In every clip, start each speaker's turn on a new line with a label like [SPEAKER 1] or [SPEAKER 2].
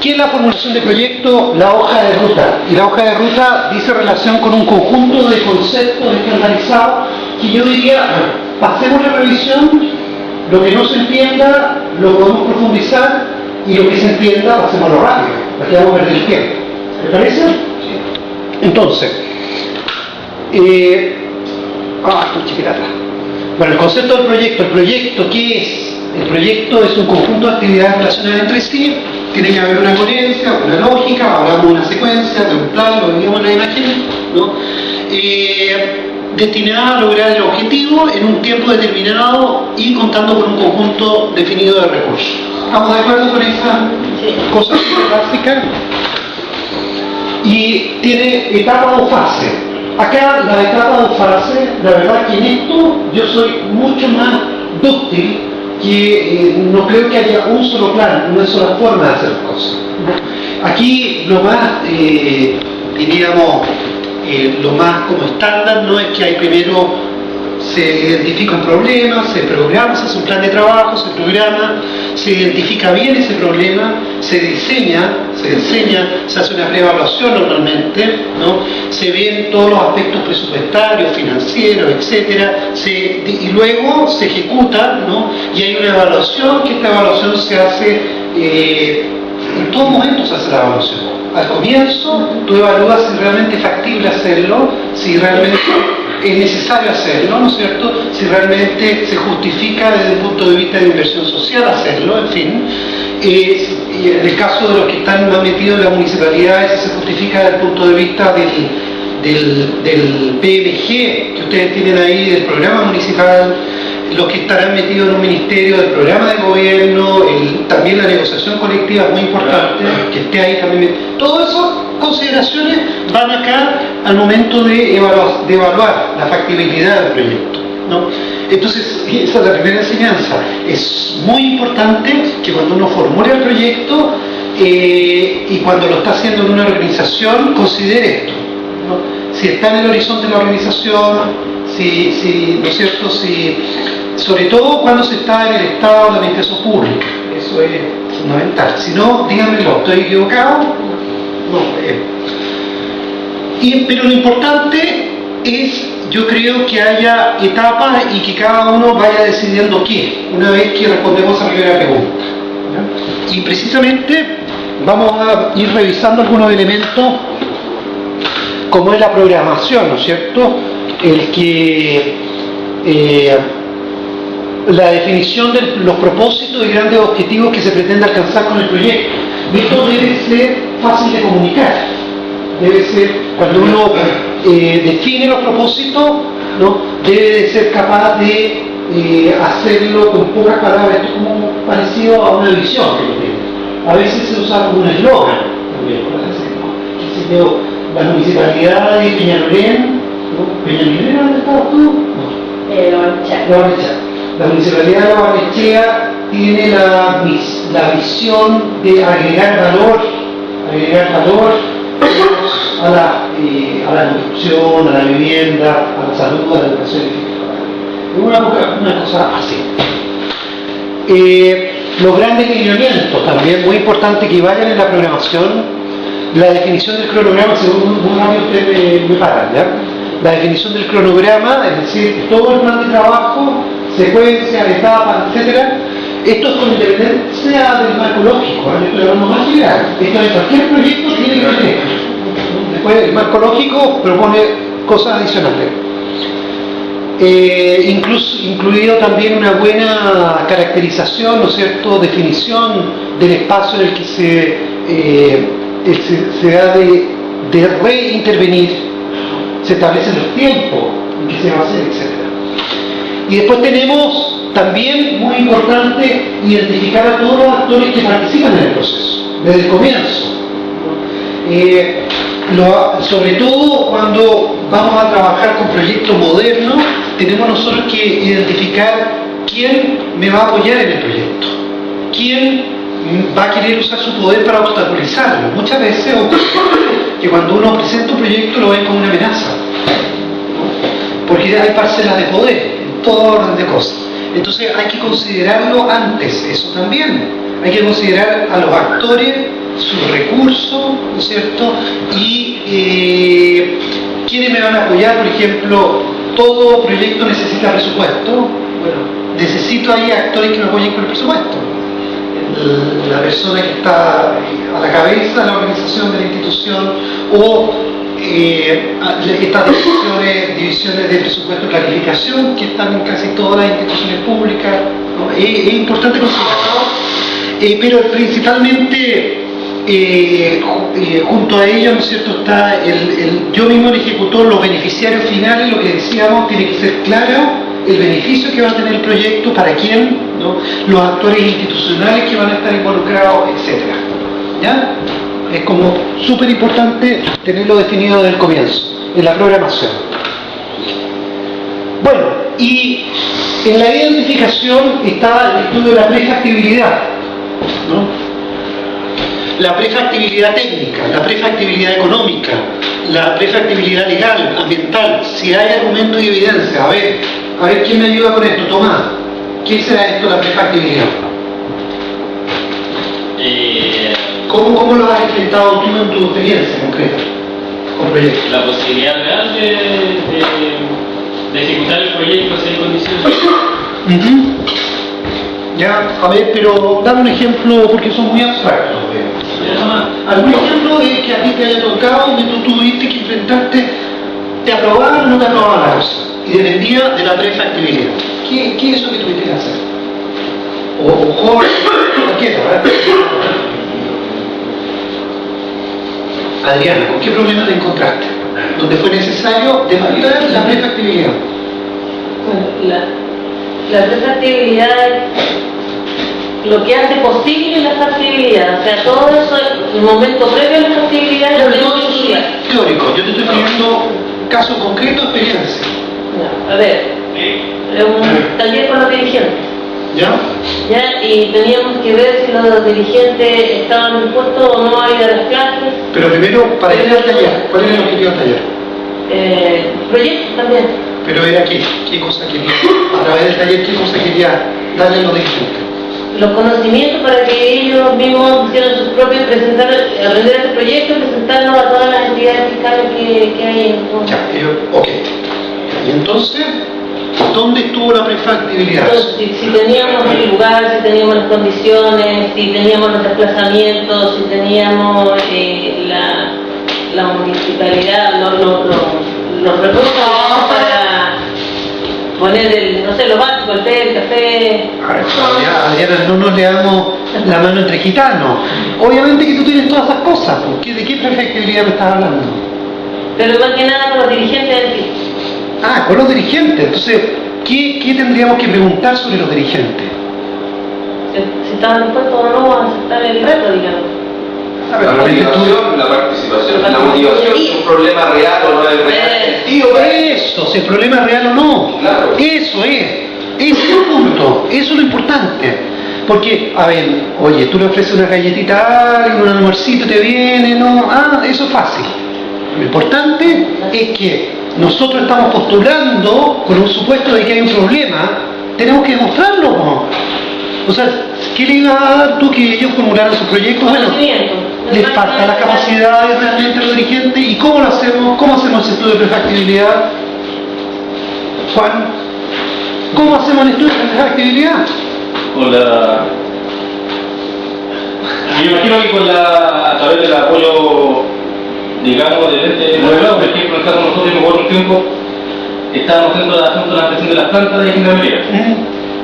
[SPEAKER 1] ¿Qué es la formulación de proyecto? La hoja de ruta. Y la hoja de ruta dice relación con un conjunto de conceptos estandarizados que yo diría, pasemos la revisión, lo que no se entienda lo podemos profundizar y lo que se entienda pasémoslo rápido, para que vamos a perder el tiempo. ¿Me parece? Entonces, bueno, el concepto del proyecto. ¿El proyecto qué es? El proyecto es un conjunto de actividades relacionadas entre sí. Tiene que haber una coherencia, una lógica, hablamos de una secuencia, de un plan, lo veíamos en la imagen, ¿no? Destinada a lograr el objetivo en un tiempo determinado y contando con un conjunto definido de recursos. ¿Estamos de acuerdo con esa cosa básica? Y tiene etapa o fase. Acá la etapa o fase, la verdad que en esto yo soy mucho más dúctil, que no creo que haya un solo plan, una sola forma de hacer las cosas. Aquí lo más, diríamos, lo más como estándar, no es que hay primero se identifica un problema, se programa, se hace un plan de trabajo, se programa, se identifica bien ese problema, se diseña, se hace una preevaluación normalmente, ¿no? Se ven todos los aspectos presupuestarios, financieros, etcétera, y luego se ejecuta, ¿no? Y hay una evaluación, que esta evaluación se hace, en todo momento se hace la evaluación. Al comienzo tú evalúas si realmente es factible hacerlo, si realmente es necesario hacerlo, ¿no es cierto? Si realmente se justifica desde el punto de vista de inversión social hacerlo, en fin. Y en el caso de los que están más metidos en las municipalidades, se justifica desde el punto de vista del PMG que ustedes tienen ahí, del programa municipal, los que estarán metidos en un ministerio, del programa de gobierno, también la negociación colectiva es muy importante, que esté ahí también. Todas esas consideraciones van acá al momento de evaluar la factibilidad del proyecto, ¿no? Entonces, esa es la primera enseñanza. Es muy importante que cuando uno formule el proyecto y cuando lo está haciendo en una organización, considere esto, ¿no? Si está en el horizonte de la organización, ¿no es cierto? Sobre todo cuando se está en el estado de la administración pública, eso es fundamental. Si no, díganmelo, ¿estoy equivocado? No. Pero lo importante es, yo creo, que haya etapas y que cada uno vaya decidiendo qué, una vez que respondemos a la primera pregunta, ¿ya? Y precisamente vamos a ir revisando algunos elementos, como es la programación, ¿no es cierto? La definición de los propósitos y grandes objetivos que se pretende alcanzar con el proyecto. Y esto debe ser fácil de comunicar. Debe ser, cuando uno define los propósitos, ¿no? Debe de ser capaz de hacerlo con pocas palabras. Esto es como parecido a una visión que yo tengo. A veces se usa como un eslogan también, ¿no? La municipalidad de Peñalolén, ¿no? ¿Peñalolén dónde estabas tú? No. La municipalidad de La Barnechea tiene la visión de agregar valor a la construcción, a la vivienda, a la salud, a la educación y una cosa así. Los grandes lineamientos también, muy importante que vayan en la programación. La definición del cronograma, según un año ustedes me paran, ¿ya? La definición del cronograma, es decir, todo el plan de trabajo, secuencia, etapas, etcétera. Esto es con independencia del marco lógico, ¿eh? Esto es lo más general. Esto de cualquier proyecto tiene que tener. Después el marco lógico propone cosas adicionales. Incluido también una buena caracterización, ¿no es cierto?, definición del espacio en el que se ha de reintervenir, se establecen los tiempos en que se va a hacer, etc. Y después tenemos también, muy importante, identificar a todos los actores que participan en el proceso, desde el comienzo. Sobre todo cuando vamos a trabajar con proyectos modernos, tenemos nosotros que identificar quién me va a apoyar en el proyecto, quién va a querer usar su poder para obstaculizarlo. Muchas veces ocurre que cuando uno presenta un proyecto lo ven como una amenaza, porque hay parcelas de poder en todo orden de cosas. Entonces hay que considerarlo antes, eso también. Hay que considerar a los actores sus recursos, ¿no es cierto? Y ¿quiénes me van a apoyar? Por ejemplo, todo proyecto necesita presupuesto. Bueno, necesito ahí actores que me apoyen con el presupuesto. La persona que está a la cabeza de la organización de la institución o estas divisiones de presupuesto y planificación que están en casi todas las instituciones públicas, ¿no? Es importante considerarlo, pero principalmente junto a ello, ¿no es cierto?, está yo mismo el ejecutor, los beneficiarios finales. Lo que decíamos, tiene que ser claro el beneficio que va a tener el proyecto, para quién, ¿no?, los actores institucionales que van a estar involucrados, etc. ¿Ya? Es como súper importante tenerlo definido desde el comienzo, en la programación. Bueno, y en la identificación está el estudio de la prefactibilidad, ¿no? La prefactibilidad técnica, la prefactibilidad económica, la prefactibilidad legal, ambiental, si hay argumentos y evidencia. A ver, ¿quién me ayuda con esto? Tomás, ¿qué será esto, la prefactibilidad? ¿Cómo lo has enfrentado tú en tu experiencia concreta con proyectos?
[SPEAKER 2] La posibilidad real de ejecutar el proyecto sin condiciones.
[SPEAKER 1] Ya, a ver, pero dame un ejemplo, porque son muy abstractos. ¿Algún ejemplo que a ti te haya tocado, donde tú tuviste que enfrentarte, te aprobaban o no te aprobaban la cosa? Y dependía de la prefactibilidad. ¿Qué es eso que tuviste que hacer? O Jorge, cualquiera, ¿verdad? Adriana, ¿con qué problema te encontraste? Donde fue necesario demandar la prefactibilidad.
[SPEAKER 3] Bueno, la prefactibilidad es lo que hace posible la factibilidad. O sea, todo eso, el momento previo a la factibilidad es lo que tenemos que estudiar.
[SPEAKER 1] Teórico, yo te estoy pidiendo caso concreto, experiencia.
[SPEAKER 3] A ver, un taller con los dirigentes.
[SPEAKER 1] ¿Ya?
[SPEAKER 3] ¿Ya? Y teníamos que ver si los dirigentes estaban dispuestos o no a ir a las clases.
[SPEAKER 1] Pero primero, para ir al taller, ¿cuál era el objetivo del taller?
[SPEAKER 3] Proyectos también.
[SPEAKER 1] Pero era qué cosa quería, a través del taller, qué cosa quería darle a los dirigentes.
[SPEAKER 3] Los conocimientos para que ellos mismos hicieran sus propios, aprender este proyecto y presentarlo a todas las entidades fiscales que hay en el mundo.
[SPEAKER 1] Ya, ok. Y entonces, ¿dónde estuvo la prefactibilidad?
[SPEAKER 3] Entonces, si teníamos el lugar, si teníamos las condiciones, si teníamos los desplazamientos, si teníamos la municipalidad, los recursos para poner lo básico, el té, el café.
[SPEAKER 1] Adriana, no nos le damos la mano entre gitanos. Obviamente que tú tienes todas esas cosas. ¿De qué prefactibilidad me estás hablando?
[SPEAKER 3] Pero más que nada con los dirigentes en sí.
[SPEAKER 1] Ah, con los dirigentes. Entonces, ¿qué tendríamos que preguntar sobre los dirigentes?
[SPEAKER 3] Si estaban dispuestos o no a aceptar el reto, digamos.
[SPEAKER 4] La motivación, la participación, la motivación es un problema real o no es real.
[SPEAKER 1] Tío, eso, si el problema es real o no.
[SPEAKER 4] Claro.
[SPEAKER 1] Eso es. Ese es el punto. Eso es lo importante. Porque, a ver, oye, tú le ofreces una galletita a alguien, un almuercito te viene, ¿no? Ah, eso es fácil. Lo importante es que nosotros estamos postulando con un supuesto de que hay un problema, tenemos que demostrarlo, ¿no? O sea, ¿qué le iba a dar tú que ellos formularan sus proyectos? Bueno, les falta la capacidad de realmente los dirigentes. ¿Y cómo lo hacemos? ¿Cómo hacemos el estudio de prefactibilidad? Juan, ¿cómo hacemos el estudio de prefactibilidad?
[SPEAKER 2] Me imagino que a través del apoyo, digamos, del ente modelado. Por ejemplo, nosotros por un tiempo estábamos haciendo la ampliación de las plantas de ingeniería.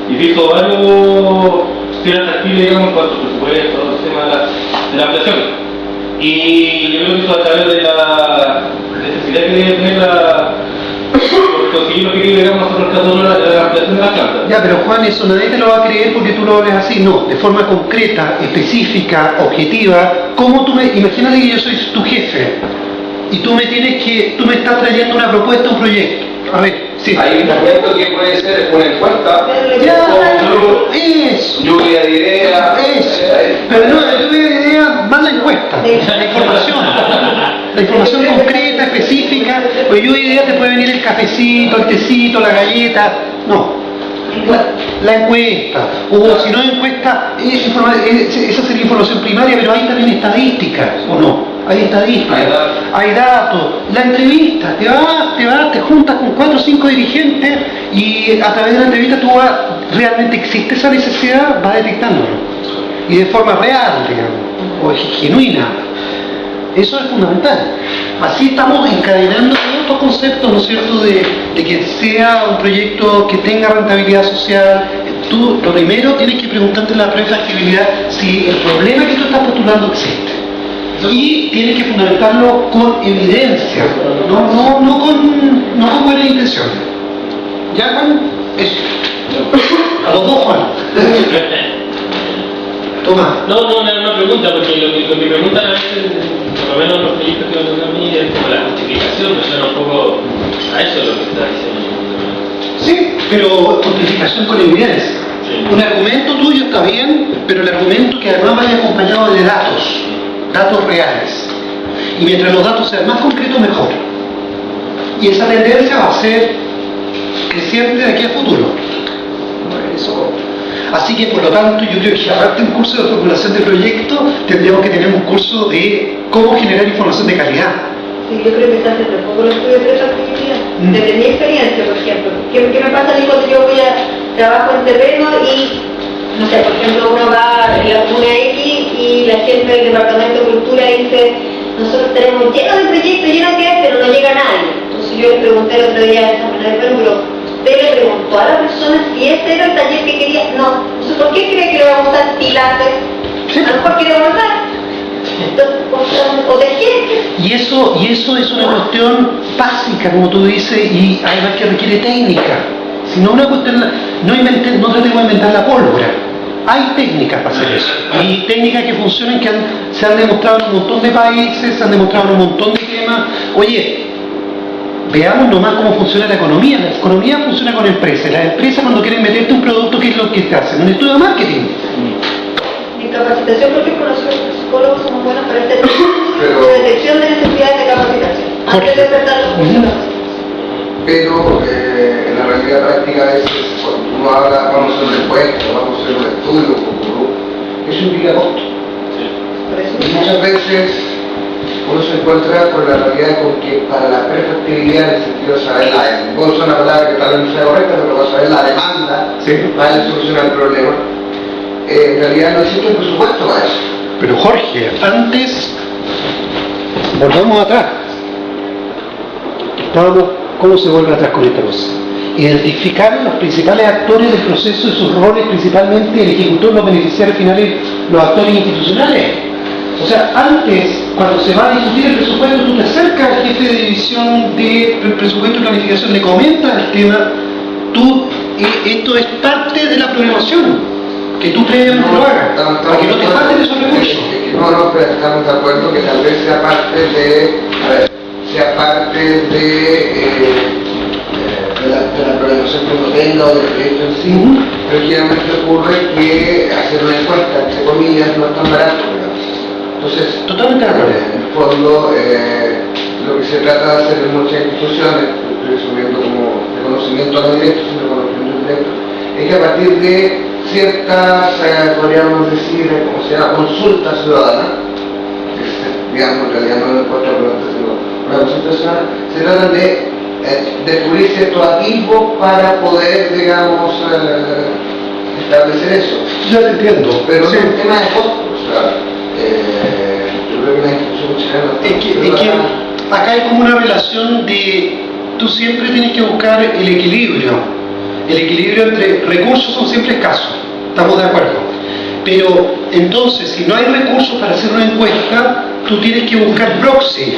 [SPEAKER 2] Y visto varios temas activos, digamos, en cuanto al presupuesto, el tema de la ampliación. Y yo creo que eso a través de la necesidad que debe tener por conseguir lo que quiere, digamos, nosotros tratando la ampliación de las plantas.
[SPEAKER 1] Ya, pero Juan, eso nadie te lo va a creer porque tú lo hables así. No, de forma concreta, específica, objetiva. ¿Cómo tú imagínate que yo soy tu jefe y tú me estás trayendo una propuesta, un proyecto. A ver, sí.
[SPEAKER 4] Hay un momento que puede ser una encuesta,
[SPEAKER 1] eso.
[SPEAKER 4] lluvia de ideas.
[SPEAKER 1] Pero no, la lluvia de ideas, más la encuesta, la información. La información concreta, específica. Pues lluvia de ideas te puede venir el cafecito, el tecito, la galleta. No. La encuesta, o si no hay encuesta, esa sería información primaria, pero hay también estadísticas, ¿o no? Hay estadísticas, hay datos, la entrevista, te juntas con 4 o 5 dirigentes y a través de la entrevista tú vas, realmente existe esa necesidad, vas detectándolo, y de forma real, digamos, o genuina. Eso es fundamental. Así estamos encadenando otros conceptos, ¿no es cierto?, de que sea un proyecto que tenga rentabilidad social. Tú, lo primero, tienes que preguntarte en la prueba de factibilidad si el problema que tú estás postulando existe. Y tienes que fundamentarlo con evidencia, no con buenas intenciones. ¿Ya, Juan? Eso. A los dos, Juan. Toma.
[SPEAKER 2] No, una pregunta, porque lo que preguntan a veces, por lo menos los proyectos que me tocan a mí, es como la justificación, me suena un poco a eso lo que está diciendo.
[SPEAKER 1] Sí, pero justificación con evidencia. Sí. Un argumento tuyo está bien, pero el argumento que además vaya acompañado de datos reales. Y mientras los datos sean más concretos, mejor. Y esa tendencia va a ser creciente de aquí a futuro. Eso. Así que, por lo tanto, yo creo que aparte de un curso de formulación de proyectos, tendríamos que tener un curso de cómo generar información de calidad.
[SPEAKER 5] Sí, yo creo que está haciendo poco los estudios de factibilidad. Desde mi experiencia, por ejemplo, ¿qué me pasa a mí cuando yo voy a trabajo en terreno y, no sé, por ejemplo, uno va a la comuna X y la gente del Departamento de Cultura dice, nosotros tenemos lleno de proyectos, lleno que es, pero no llega nadie. Entonces yo le pregunté el otro día a esa persona, pero usted le preguntó a la persona si ese era el taller que quería. No. Entonces, ¿por qué cree que le vamos a dar pilates? A lo mejor quiere abordar. O de gente.
[SPEAKER 1] Y eso es una cuestión básica, como tú dices, y además que requiere técnica. Si no, una cuestión, no tratemos de inventar la pólvora. Hay técnicas para hacer eso. Hay técnicas que funcionan, que se han demostrado en un montón de países, se han demostrado en un montón de temas. Oye, veamos nomás cómo funciona la economía. La economía funciona con empresas. Las empresas, cuando quieren meterte un producto, ¿qué es lo que te hacen? Un estudio de marketing.
[SPEAKER 5] En capacitación, por ejemplo, nosotros los psicólogos somos buenos para este tipo de detección de necesidades de capacitación. Antes de empezar los cursos.
[SPEAKER 6] Pero en la realidad práctica a veces, cuando uno habla, vamos a hacer una encuesta, vamos a hacer un estudio, eso implica costo. Y muchas veces uno se encuentra con la realidad con que para la prefactibilidad, en el sentido de saber vos usas una palabra que tal vez no sea correcta, pero para saber la demanda, para solucionar el problema, en realidad no existe un presupuesto para eso.
[SPEAKER 1] Pero Jorge, antes, volvamos atrás. ¿Cómo se vuelve atrás con esta cosa? Identificar los principales actores del proceso y sus roles, principalmente el ejecutor, los beneficiarios finales, los actores institucionales. O sea, antes, cuando se va a discutir el presupuesto, tú te acercas al jefe de división de presupuesto y planificación, le comentas el tema, esto es parte de la programación, que tú previamente lo hagas, para que no te falten esos recursos.
[SPEAKER 6] No, pero estamos de acuerdo que tal vez sea parte de la programación que uno tenga o del proyecto en sí, pero generalmente ocurre que hacer una encuesta, entre comillas, no es tan barato. Entonces,
[SPEAKER 1] totalmente de acuerdo.
[SPEAKER 6] En el fondo, lo que se trata de hacer en muchas instituciones, resumiendo como reconocimiento no directo, sino reconocimiento indirecto, es que a partir de ciertas, podríamos decir, como se llama, consulta ciudadana, digamos, en realidad no es encuesta, pero una consulta ciudadana, se trata de descubrir ciertos atisbos para poder, digamos, establecer eso.
[SPEAKER 1] Yo te entiendo.
[SPEAKER 6] Pero sí, es un tema de costos, yo creo que la institución chilena...
[SPEAKER 1] Es que acá hay como una relación de... Tú siempre tienes que buscar el equilibrio. El equilibrio entre recursos son siempre escasos. Estamos de acuerdo. Pero entonces, si no hay recursos para hacer una encuesta, tú tienes que buscar proxy,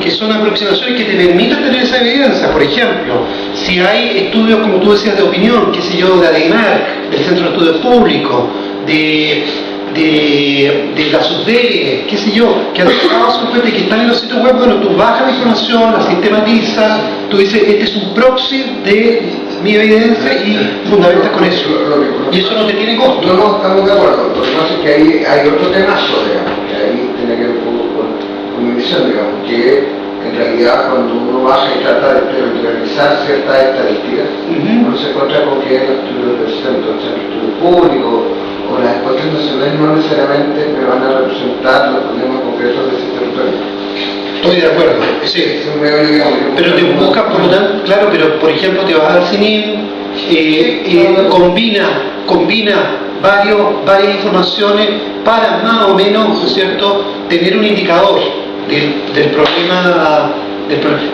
[SPEAKER 1] que son aproximaciones que te permitan tener esa evidencia. Por ejemplo, si hay estudios, como tú decías, de opinión, qué sé yo, de ADEMAR, del Centro de Estudios Públicos, de la SUSDE, qué sé yo, que han sacado su cuenta y que están en los sitios web, bueno, tú bajas la información, la sistematizas, tú dices, este es un proxy de mi evidencia y fundamentas con eso. Y eso no te tiene costo.
[SPEAKER 6] No, estamos de acuerdo. Lo que pasa es que ahí hay otro temazo, digamos, que ahí tiene que ver un poco con mi visión, digamos, que en en realidad cuando uno baja y trata de territorializar ciertas estadísticas, uno se encuentra con que los estudios del centro estudio público o las encuestas nacionales no necesariamente me van a representar los problemas concretos de ese territorio.
[SPEAKER 1] Estoy de acuerdo, sí. Pero te buscas, por lo tanto, claro, pero por ejemplo te vas al CINIM, combina varias informaciones para más o menos, ¿no es cierto?, tener un indicador del problema,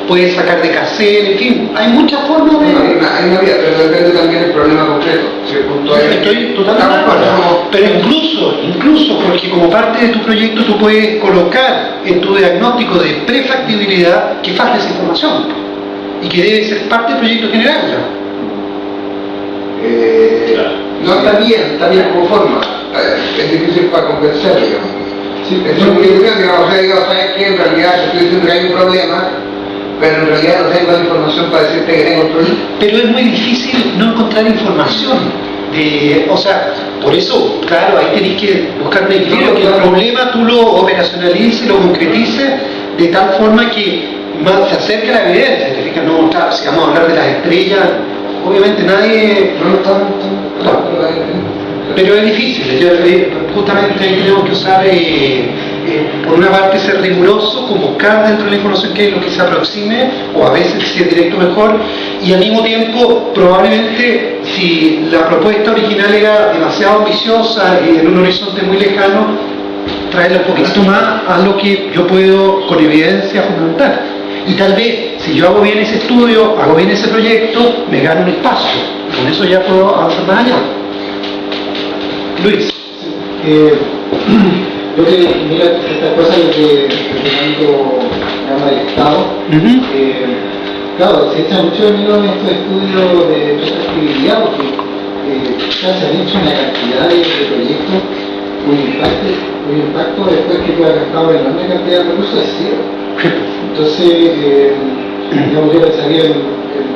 [SPEAKER 1] puedes sacar de cassette, en fin, hay muchas formas de...
[SPEAKER 6] Hay una vía, pero depende también del problema concreto. Si el punto es...
[SPEAKER 1] Estoy totalmente de acuerdo, pero incluso porque como parte de tu proyecto tú puedes colocar en tu diagnóstico de prefactibilidad que falta esa información y que debe ser parte del proyecto general.
[SPEAKER 6] No, está bien como forma, es difícil para convencer, digamos. Sí, eso es muy difícil, digamos, sabes que en realidad estoy diciendo que hay un problema, pero en realidad no tengo la información para decirte que tengo el problema.
[SPEAKER 1] Pero es muy difícil no encontrar información, o sea, por eso, claro, ahí tenés que buscar un equilibrio, que el problema tú lo operacionalices, lo concretices de tal forma que más se acerque a la evidencia, ¿te fijas? No, claro, si vamos a hablar de las estrellas, obviamente nadie... Pero es difícil, justamente ahí tenemos que usar, por una parte, ser riguroso, con buscar dentro de la información que es lo que se aproxime, o a veces si es directo mejor, y al mismo tiempo, probablemente, si la propuesta original era demasiado ambiciosa y en un horizonte muy lejano, traerla un poquito más a lo que yo puedo con evidencia fundamentar. Y tal vez, si yo hago bien ese estudio, hago bien ese proyecto, me gano un espacio. Con eso ya puedo avanzar más allá. Luis.
[SPEAKER 7] Yo creo que, mira, estas cosas que Fernando llama el Estado, claro, se echa mucho de menos en estos estudios de prefactibilidad porque ya se han hecho una cantidad de proyectos cuyo impacto después que tú has gastado en enorme cantidad de recursos es cero. Entonces, digamos, yo pensaría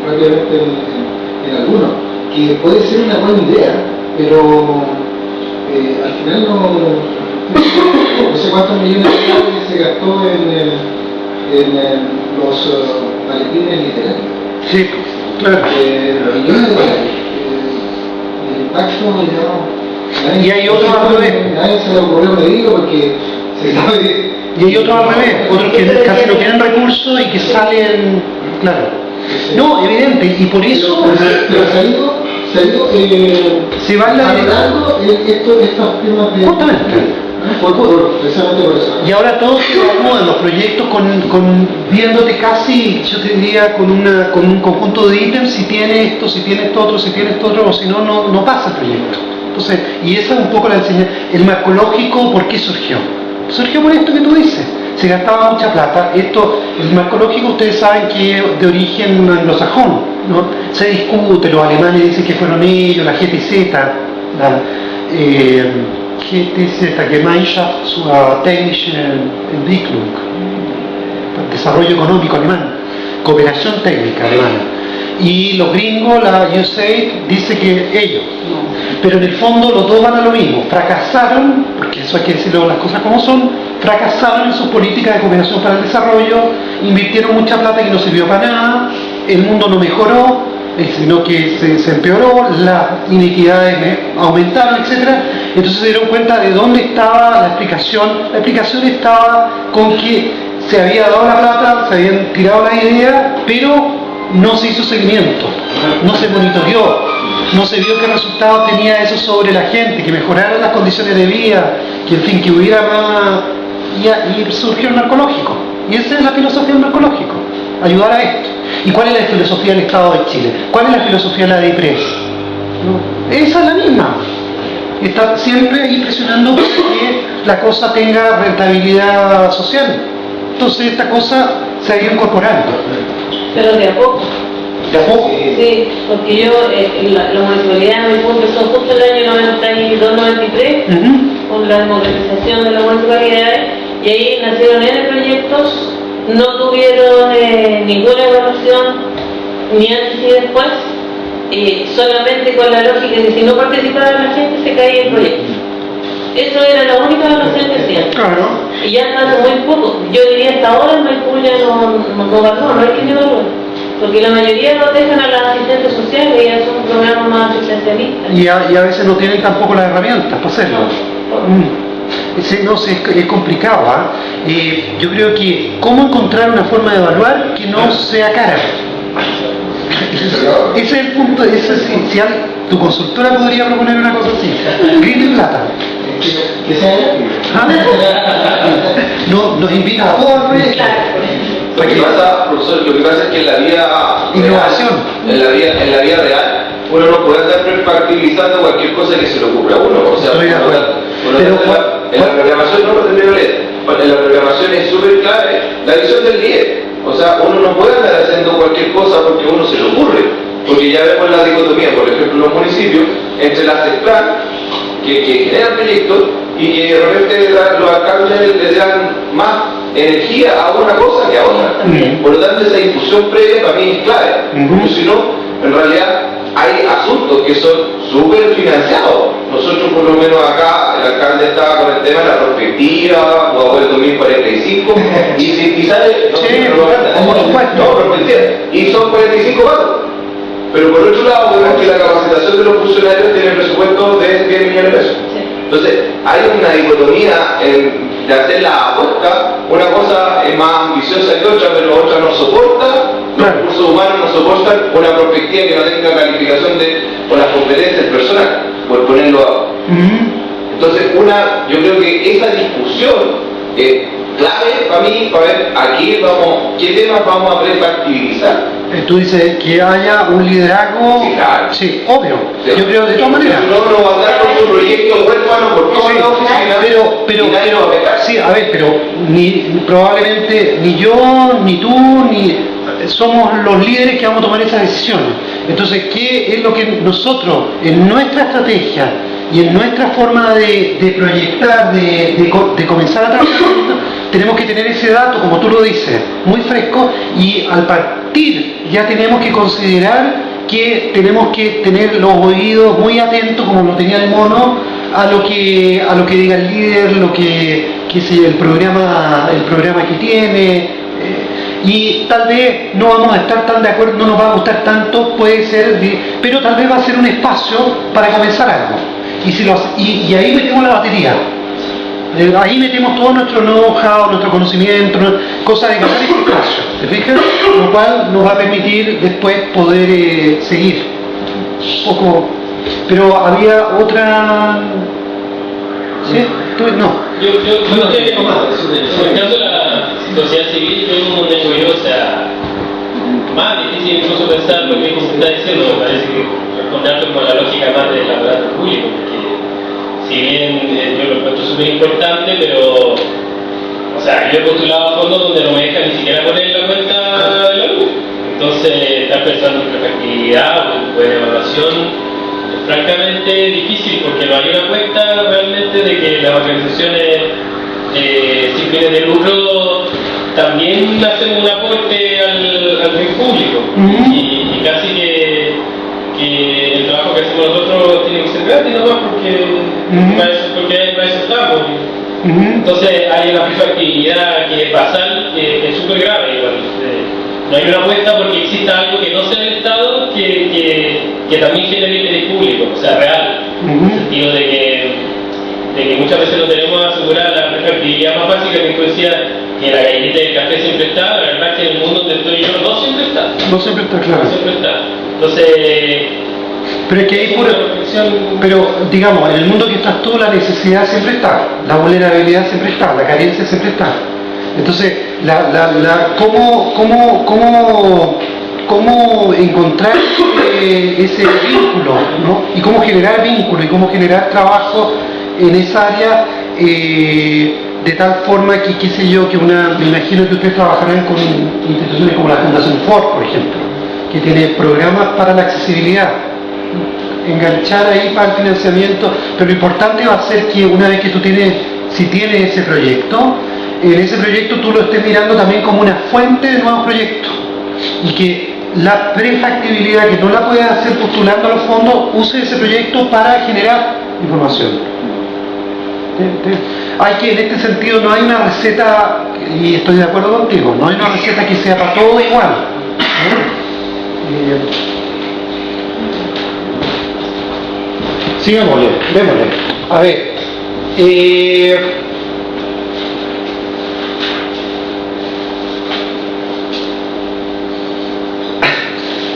[SPEAKER 7] rápidamente en algunos, que puede ser una buena idea, pero al final no sé cuántos millones de dólares se gastó en los maletines literarios.
[SPEAKER 1] Sí, claro.
[SPEAKER 7] Millones de dólares. El impacto, digamos,
[SPEAKER 1] y hay otros al revés.
[SPEAKER 7] Nadie se le ocurrió medirlo porque se sabe.
[SPEAKER 1] Y hay otros al revés, otros que casi no tienen recursos y que salen, claro. No, evidente, y por eso...
[SPEAKER 7] Pero se van valorando estos temas de...
[SPEAKER 1] Justamente.
[SPEAKER 7] Precisamente por eso.
[SPEAKER 1] Y ahora todos se acomodan los proyectos viéndote casi, yo te diría, con un conjunto de ítems, si tiene esto, si tiene esto otro, si tiene esto otro, o si no, no pasa el proyecto. Entonces, y esa es un poco la enseñanza. El marcológico, ¿por qué surgió? Surgió por esto que tú dices. Se gastaba mucha plata. El marcológico, ustedes saben que es de origen anglosajón, ¿no? Se discute, los alemanes dicen que fueron ellos, la GTZ, Gemeinschaft zur technischen Entwicklung, desarrollo económico alemán, cooperación técnica alemana. Y los gringos, la USAID, dice que ellos. Pero en el fondo los dos van a lo mismo. Fracasaron, porque eso hay que decirlo las cosas como son, fracasaron en sus políticas de cooperación para el desarrollo, invirtieron mucha plata que no sirvió para nada, el mundo no mejoró, sino que se empeoró, las inequidades aumentaron, etc. Entonces se dieron cuenta de dónde estaba la explicación. La explicación estaba con que se había dado la plata, se habían tirado la idea, pero no se hizo seguimiento, no se monitoreó, no se vio qué resultados tenía eso sobre la gente, que mejoraran las condiciones de vida, que en fin, que hubiera más... Y surgió el narcológico. Y esa es la filosofía del narcológico, ayudar a esto. ¿Y cuál es la filosofía del Estado de Chile? ¿Cuál es la filosofía de la DIPRES? ¿No? Esa es la misma. Está siempre ahí presionando para que la cosa tenga rentabilidad social. Entonces esta cosa se ha ido incorporando.
[SPEAKER 3] Pero de a poco.
[SPEAKER 1] ¿De a poco?
[SPEAKER 3] Sí, porque yo, la municipalidad me empezó justo el año 92-93 con la democratización de las municipalidades y ahí nacieron N proyectos, no tuvieron ninguna evaluación ni antes ni después, solamente con la lógica de que si no participaba la gente se caía el proyecto. Eso era la única evaluación que hacían.
[SPEAKER 1] Claro.
[SPEAKER 3] Y ya hace muy poco, yo diría hasta ahora en Maipú ya no hay quien evalúe. Porque la mayoría nos dejan a las asistentes sociales y ya son programas más asistencialistas.
[SPEAKER 1] Y a veces no tienen tampoco las herramientas para hacerlo. Es complicado. Yo creo que cómo encontrar una forma de evaluar que no sea cara. Ese es el punto, ese es esencial. Tu consultora podría proponer una cosa así, grito y plata.
[SPEAKER 7] Que sea
[SPEAKER 1] Nos invita a todos.
[SPEAKER 4] Lo que pasa, profesor, lo que pasa es que en la vida
[SPEAKER 1] innovación,
[SPEAKER 4] real, en la vida real, uno no puede andar prefactibilizando cualquier cosa que se le ocurra a uno. O sea,
[SPEAKER 1] estoy de acuerdo.
[SPEAKER 4] En la programación no lo tendría que leer. En la programación es súper clave la visión del líder. O sea, uno no puede andar haciendo cualquier cosa porque uno se le ocurre. Porque ya vemos la dicotomía, por ejemplo, en los municipios, entre las CESPLAN, que generan proyectos, y que de repente los alcaldes le dan más energía a una cosa que a otra. Por lo tanto, esa discusión previa para mí es clave. Porque si no, en realidad hay asuntos que son súper financiados. Nosotros, por lo menos acá, el alcalde estaba con el tema de la perspectiva, o el 2045, y sale, y son 45 pasos. Pero por otro lado, vemos que la capacitación de los funcionarios tiene presupuesto de 10 millones de pesos. Entonces, hay una dicotomía de hacer la apuesta, una cosa es más ambiciosa que otra, pero otra no soporta, los recursos humanos no soportan una perspectiva que no tenga calificación con las competencias personales, por ponerlo a... Entonces, yo creo que esa discusión es clave para mí, para ver qué temas vamos a prefactibilizar.
[SPEAKER 1] Tú dices que haya un liderazgo.
[SPEAKER 4] Sí, claro.
[SPEAKER 1] Sí, obvio. Sí. Yo creo de todas maneras.
[SPEAKER 4] No va a andar con su proyecto huérfano por toda la oficina.
[SPEAKER 1] Pero probablemente ni yo, ni tú, ni somos los líderes que vamos a tomar esas decisiones. Entonces, ¿qué es lo que nosotros, en nuestra estrategia y en nuestra forma de proyectar, de comenzar a trabajar, tenemos que tener ese dato, como tú lo dices, muy fresco, y al partir ya tenemos que considerar que tenemos que tener los oídos muy atentos, como lo tenía el mono, a lo que diga el líder, el programa que tiene, y tal vez no vamos a estar tan de acuerdo, no nos va a gustar tanto, puede ser, pero tal vez va a ser un espacio para comenzar algo. Y ahí metemos la batería. Ahí metemos todo nuestro know-how, nuestro conocimiento, cosas de ganar ese espacio, ¿te fijas? Lo cual nos va a permitir después poder seguir. Poco. Pero había otra... ¿Sí? ¿Tú? No.
[SPEAKER 2] Yo creo que en el caso de la sociedad civil es un negocio, o sea, más difícil incluso pensar lo que se está diciendo, me parece que responde con la lógica más del aparato público, porque si bien yo lo encuentro súper importante, pero, o sea, yo he postulado a fondos donde no me dejan ni siquiera poner la cuenta de la luz. Entonces, estar pensando en prefactibilidad o en evaluación es francamente difícil, porque no hay una cuenta realmente de que las organizaciones sin fines de lucro también hacen un aporte al bien público. Y casi que el trabajo que hacemos nosotros tiene que ser gratis nomás porque para eso estamos. Entonces hay una prefactibilidad que es basal, que es súper grave igual. No hay una apuesta porque exista algo que no sea el Estado que también genere interés público, o sea, real, en el sentido de que muchas veces no tenemos asegurada la prefactibilidad más básica, que tú decías que la galletita del café siempre está. La verdad es que en el mundo donde estoy yo no siempre está.
[SPEAKER 1] No siempre está, claro.
[SPEAKER 2] No siempre está. Entonces...
[SPEAKER 1] Pero es que hay pero digamos, en el mundo que estás tú, la necesidad siempre está, la vulnerabilidad siempre está, la carencia siempre está. Entonces, ¿cómo encontrar ese vínculo, ¿no? Y cómo generar vínculo y cómo generar trabajo en esa área de tal forma que, qué sé yo, me imagino que ustedes trabajarán con instituciones como la Fundación Ford, por ejemplo, que tiene programas para la accesibilidad. Enganchar ahí para el financiamiento, pero lo importante va a ser que una vez que si tienes ese proyecto, en ese proyecto tú lo estés mirando también como una fuente de nuevos proyectos, y que la prefactibilidad que no la puedes hacer postulando a los fondos, use ese proyecto para generar información. Hay que, en este sentido, no hay una receta, y estoy de acuerdo contigo, no hay una receta que sea para todo igual, ¿no? Sigámosle, démosle. A ver,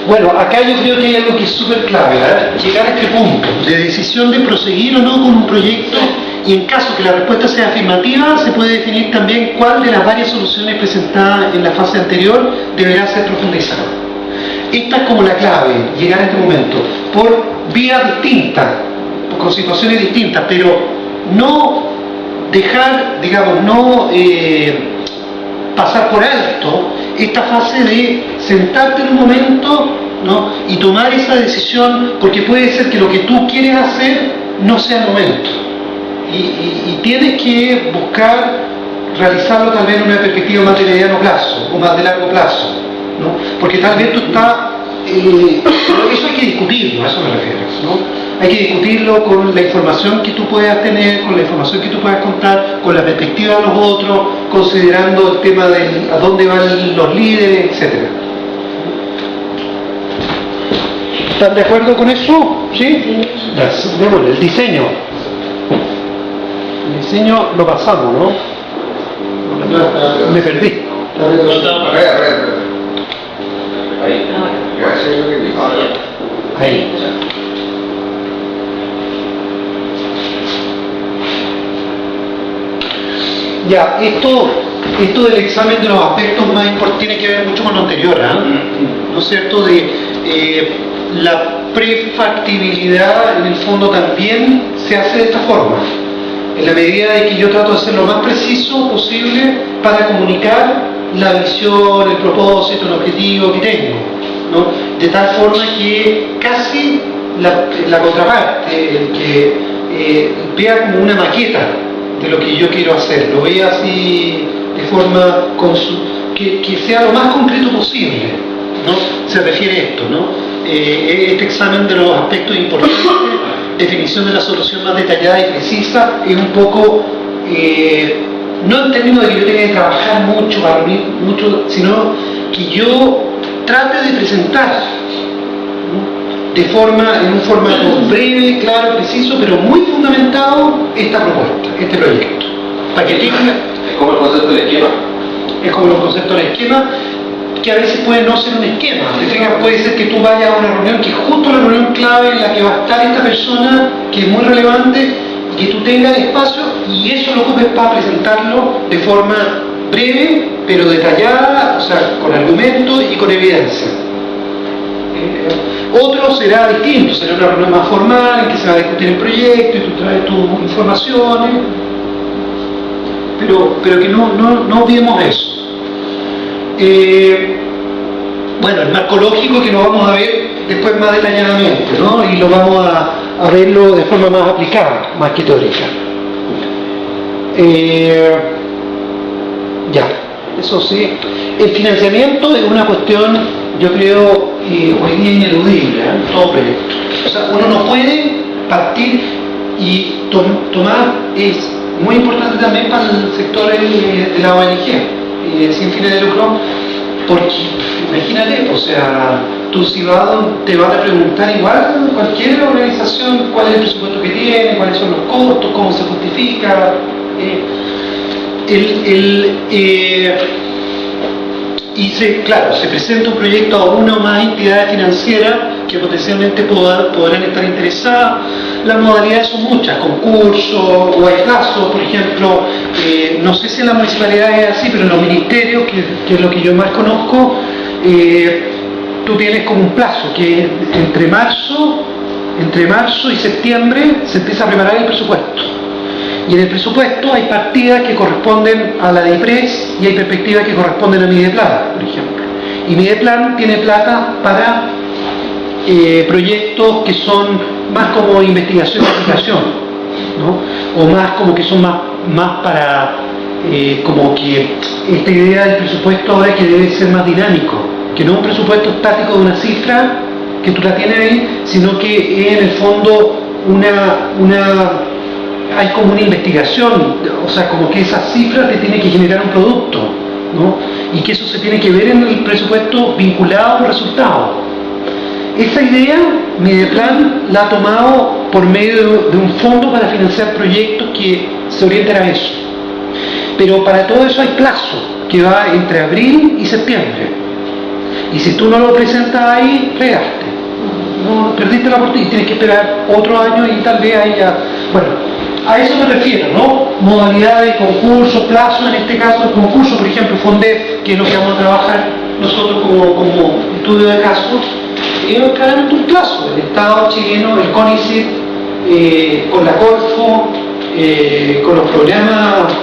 [SPEAKER 1] bueno, acá yo creo que hay algo que es súper clave, llegar a este punto de decisión de proseguir o no con un proyecto, y en caso que la respuesta sea afirmativa, se puede definir también cuál de las varias soluciones presentadas en la fase anterior deberá ser profundizada. Esta es como la clave, llegar a este momento, por vías distintas, con situaciones distintas, pero no dejar, digamos, no pasar por alto esta fase de sentarte en un momento, ¿no? Y tomar esa decisión, porque puede ser que lo que tú quieres hacer no sea el momento. Y tienes que buscar realizarlo tal vez en una perspectiva más de mediano plazo o más de largo plazo, ¿no? Porque tal vez tú estás... eso hay que discutirlo, a eso me refiero, ¿no? Hay que discutirlo con la información que tú puedas tener, con la información que tú puedas contar, con la perspectiva de los otros, considerando el tema de a dónde van los líderes, etc. ¿Están de acuerdo con eso? ¿Sí? Gracias. Démosle, el diseño. El diseño lo pasamos, ¿no? Me perdí. Ahí. Ya, esto del examen de los aspectos más importantes tiene que ver mucho con lo anterior, ¿no es cierto? La prefactibilidad en el fondo también se hace de esta forma, en la medida de que yo trato de ser lo más preciso posible para comunicar la visión, el propósito, el objetivo que tengo, ¿no? De tal forma que casi la contraparte, el que vea como una maqueta de lo que yo quiero hacer, lo vea así de forma que sea lo más concreto posible, ¿no? Se refiere a esto, ¿no? Este examen de los aspectos importantes, definición de la solución más detallada y precisa, es un poco, no en términos de que yo tenga que trabajar mucho, para unir mucho, sino que yo trate de presentar, ¿no? En un formato breve, claro, preciso, pero muy fundamentado esta propuesta, este proyecto. Para que tenga...
[SPEAKER 4] Es como el concepto del esquema.
[SPEAKER 1] Es como el concepto del esquema, que a veces puede no ser un esquema. Puede ser que tú vayas a una reunión, que es justo la reunión clave en la que va a estar esta persona, que es muy relevante, y que tú tengas espacio, y eso lo ocupes para presentarlo de forma breve, pero detallada, o sea, con argumentos y con evidencia. Otro será distinto, será una reunión más formal en que se va a discutir el proyecto y tú traes tus informaciones, pero que no olvidemos eso. Bueno, el marco lógico que lo vamos a ver después más detalladamente, ¿no? Y lo vamos a verlo de forma más aplicada, más que teórica. Ya, eso sí. El financiamiento es una cuestión, yo creo, hoy día ineludible, ¿eh? Todo proyecto. O sea, uno no puede partir y tomar, es muy importante también para el sector de la ONG, sin fines de lucro, porque imagínate, o sea, tú si te van a preguntar igual cualquier organización cuál es el presupuesto que tiene, cuáles son los costos, cómo se justifica. Claro, se presenta un proyecto a una o más entidades financieras que potencialmente podrán estar interesadas. Las modalidades son muchas, concursos, o hay casos, por ejemplo, no sé si en la municipalidad es así, pero en los ministerios, que es lo que yo más conozco, tú tienes como un plazo, que entre marzo y septiembre se empieza a preparar el presupuesto. Y en el presupuesto hay partidas que corresponden a la DIPRES y hay perspectivas que corresponden a Mideplan, por ejemplo. Y Mideplan tiene plata para proyectos que son más como investigación y aplicación, ¿no? O más como que son más para como que esta idea del presupuesto ahora que debe ser más dinámico, que no es un presupuesto estático de una cifra que tú la tienes ahí, sino que es en el fondo hay como una investigación, o sea, como que esa cifra te tiene que generar un producto, ¿no? Y que eso se tiene que ver en el presupuesto vinculado a un resultado. Esa idea, Mediaplan la ha tomado por medio de un fondo para financiar proyectos que se orientan a eso. Pero para todo eso hay plazo, que va entre abril y septiembre. Y si tú no lo presentas ahí, fregaste. No, perdiste la oportunidad y tienes que esperar otro año y tal vez ahí ya... Bueno, a eso me refiero, ¿no? Modalidades, concurso, plazo, en este caso el concurso, por ejemplo, FONDEF, que es lo que vamos a trabajar nosotros como estudio de casos, es claramente un plazo. El Estado chileno, el CONICET, con la Corfo, con los programas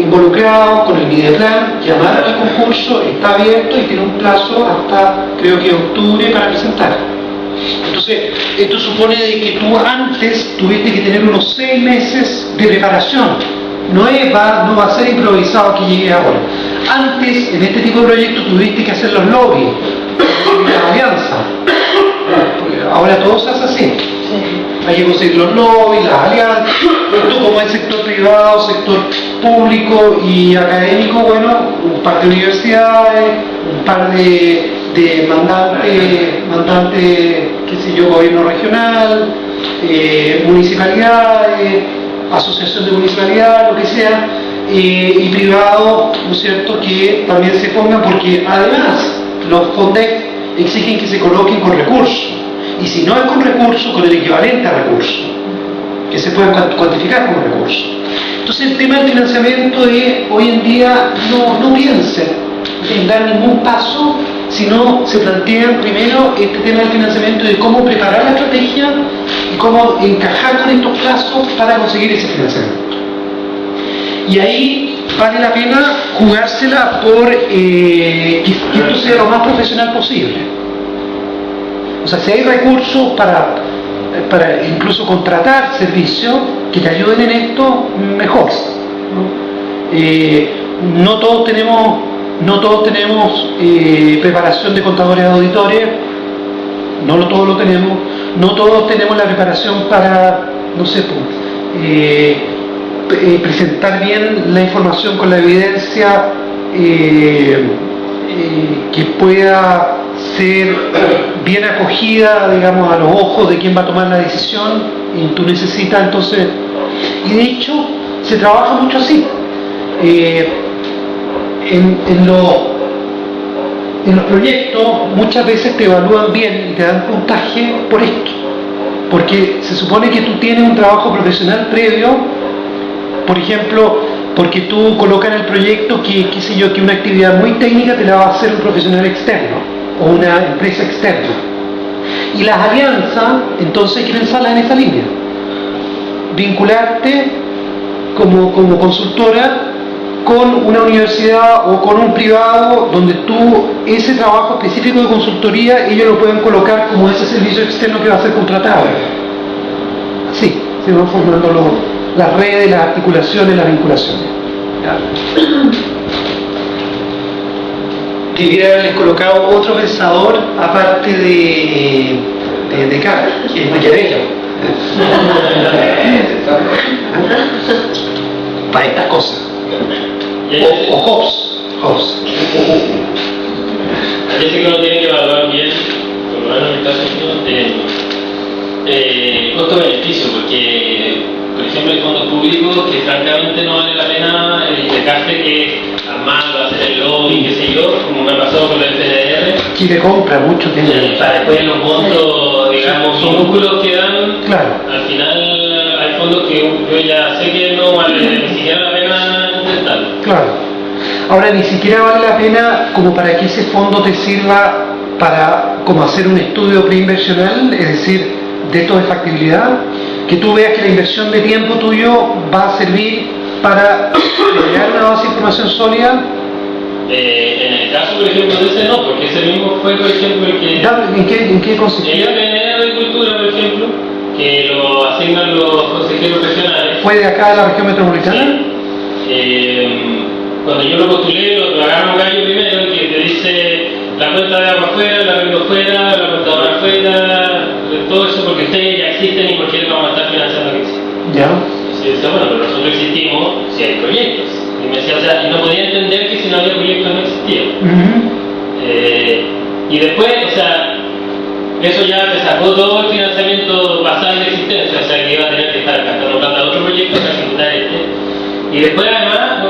[SPEAKER 1] involucrados, con el Mediaplan, llamaron al concurso, está abierto y tiene un plazo hasta, creo que octubre, para presentar. Entonces, esto supone de que tú antes tuviste que tener unos 6 meses de preparación. No va a ser improvisado que llegue ahora. Antes, en este tipo de proyectos, tuviste que hacer los lobbies, las alianzas. Ahora todo se hace así. Hay que conseguir los lobbies, las alianzas. Tú, como es sector privado, sector público y académico, bueno, un par de universidades, un par de mandantes, qué sé yo, gobierno regional, municipalidades, asociación de municipalidades, lo que sea, y privado, ¿no es cierto?, que también se pongan, porque además los FONDEF exigen que se coloquen con recursos, y si no es con recursos, con el equivalente a recursos, que se pueden cuantificar como recursos. Entonces el tema del financiamiento es, hoy en día, no piensen en dar ningún paso, sino se plantean primero este tema del financiamiento y de cómo preparar la estrategia y cómo encajar con estos plazos para conseguir ese financiamiento. Y ahí vale la pena jugársela por que esto sea lo más profesional posible. O sea, si hay recursos para incluso contratar servicios que te ayuden en esto, mejor, ¿no? No todos tenemos preparación de contadores de auditores, todos lo tenemos, no todos tenemos la preparación para, no sé, presentar bien la información con la evidencia que pueda ser bien acogida, digamos, a los ojos de quien va a tomar la decisión, y tú necesitas entonces, y de hecho se trabaja mucho así. En los proyectos muchas veces te evalúan bien y te dan puntaje por esto, porque se supone que tú tienes un trabajo profesional previo, por ejemplo, porque tú colocas en el proyecto que, qué sé yo, que una actividad muy técnica te la va a hacer un profesional externo o una empresa externa. Y las alianzas, entonces hay que pensarlas en esa línea. Vincularte como consultora con una universidad o con un privado donde tú, ese trabajo específico de consultoría, ellos lo pueden colocar como ese servicio externo que va a ser contratado. Así se van formando las redes, las articulaciones, las vinculaciones. Debería haberles colocado otro pensador aparte de Descartes, que es Maquiavelo. Para estas cosas. O Hobbes.
[SPEAKER 8] Yo sé que uno tiene que evaluar bien, por lo menos en el caso de costo-beneficio, porque, por ejemplo, hay fondos públicos que francamente no vale la pena dejarse que armarlo, hacer el lobby, qué sé yo, como me ha pasado con el FNR.
[SPEAKER 1] Chile compra mucho tiempo.
[SPEAKER 8] Para después los montos, digamos, minúsculos que dan,
[SPEAKER 1] claro.
[SPEAKER 8] Al final hay fondos que yo ya sé que no vale ni siquiera la pena intentarlo.
[SPEAKER 1] Claro. Ahora, ni siquiera vale la pena como para que ese fondo te sirva para como hacer un estudio preinversional, es decir, de esto de factibilidad, que tú veas que la inversión de tiempo tuyo va a servir para crear una base de información sólida.
[SPEAKER 8] En el caso, por ejemplo, de ese no, porque ese mismo fue, por ejemplo, el que...
[SPEAKER 1] ¿En qué consistía?
[SPEAKER 8] El PNR de Agricultura, por ejemplo, que lo asignan los consejeros regionales.
[SPEAKER 1] ¿Fue de acá de la región metropolitana?
[SPEAKER 8] Sí. Cuando yo lo postulé, lo agarraron gallo primero, que te dice la cuenta de agua afuera, la arriendo afuera, la contadora afuera, todo eso porque ustedes ya existen y por qué no vamos a estar financiando que existen.
[SPEAKER 1] Ya.
[SPEAKER 8] Sí, yo decía, bueno, pero nosotros existimos si hay proyectos. Y me decía, o sea, y no podía entender que si no había proyectos no existía. Y después, o sea, eso ya te sacó todo el financiamiento basal de existencia, o sea, que iba a tener que estar gastando plata a otro proyecto para ejecutar este. Y después, además,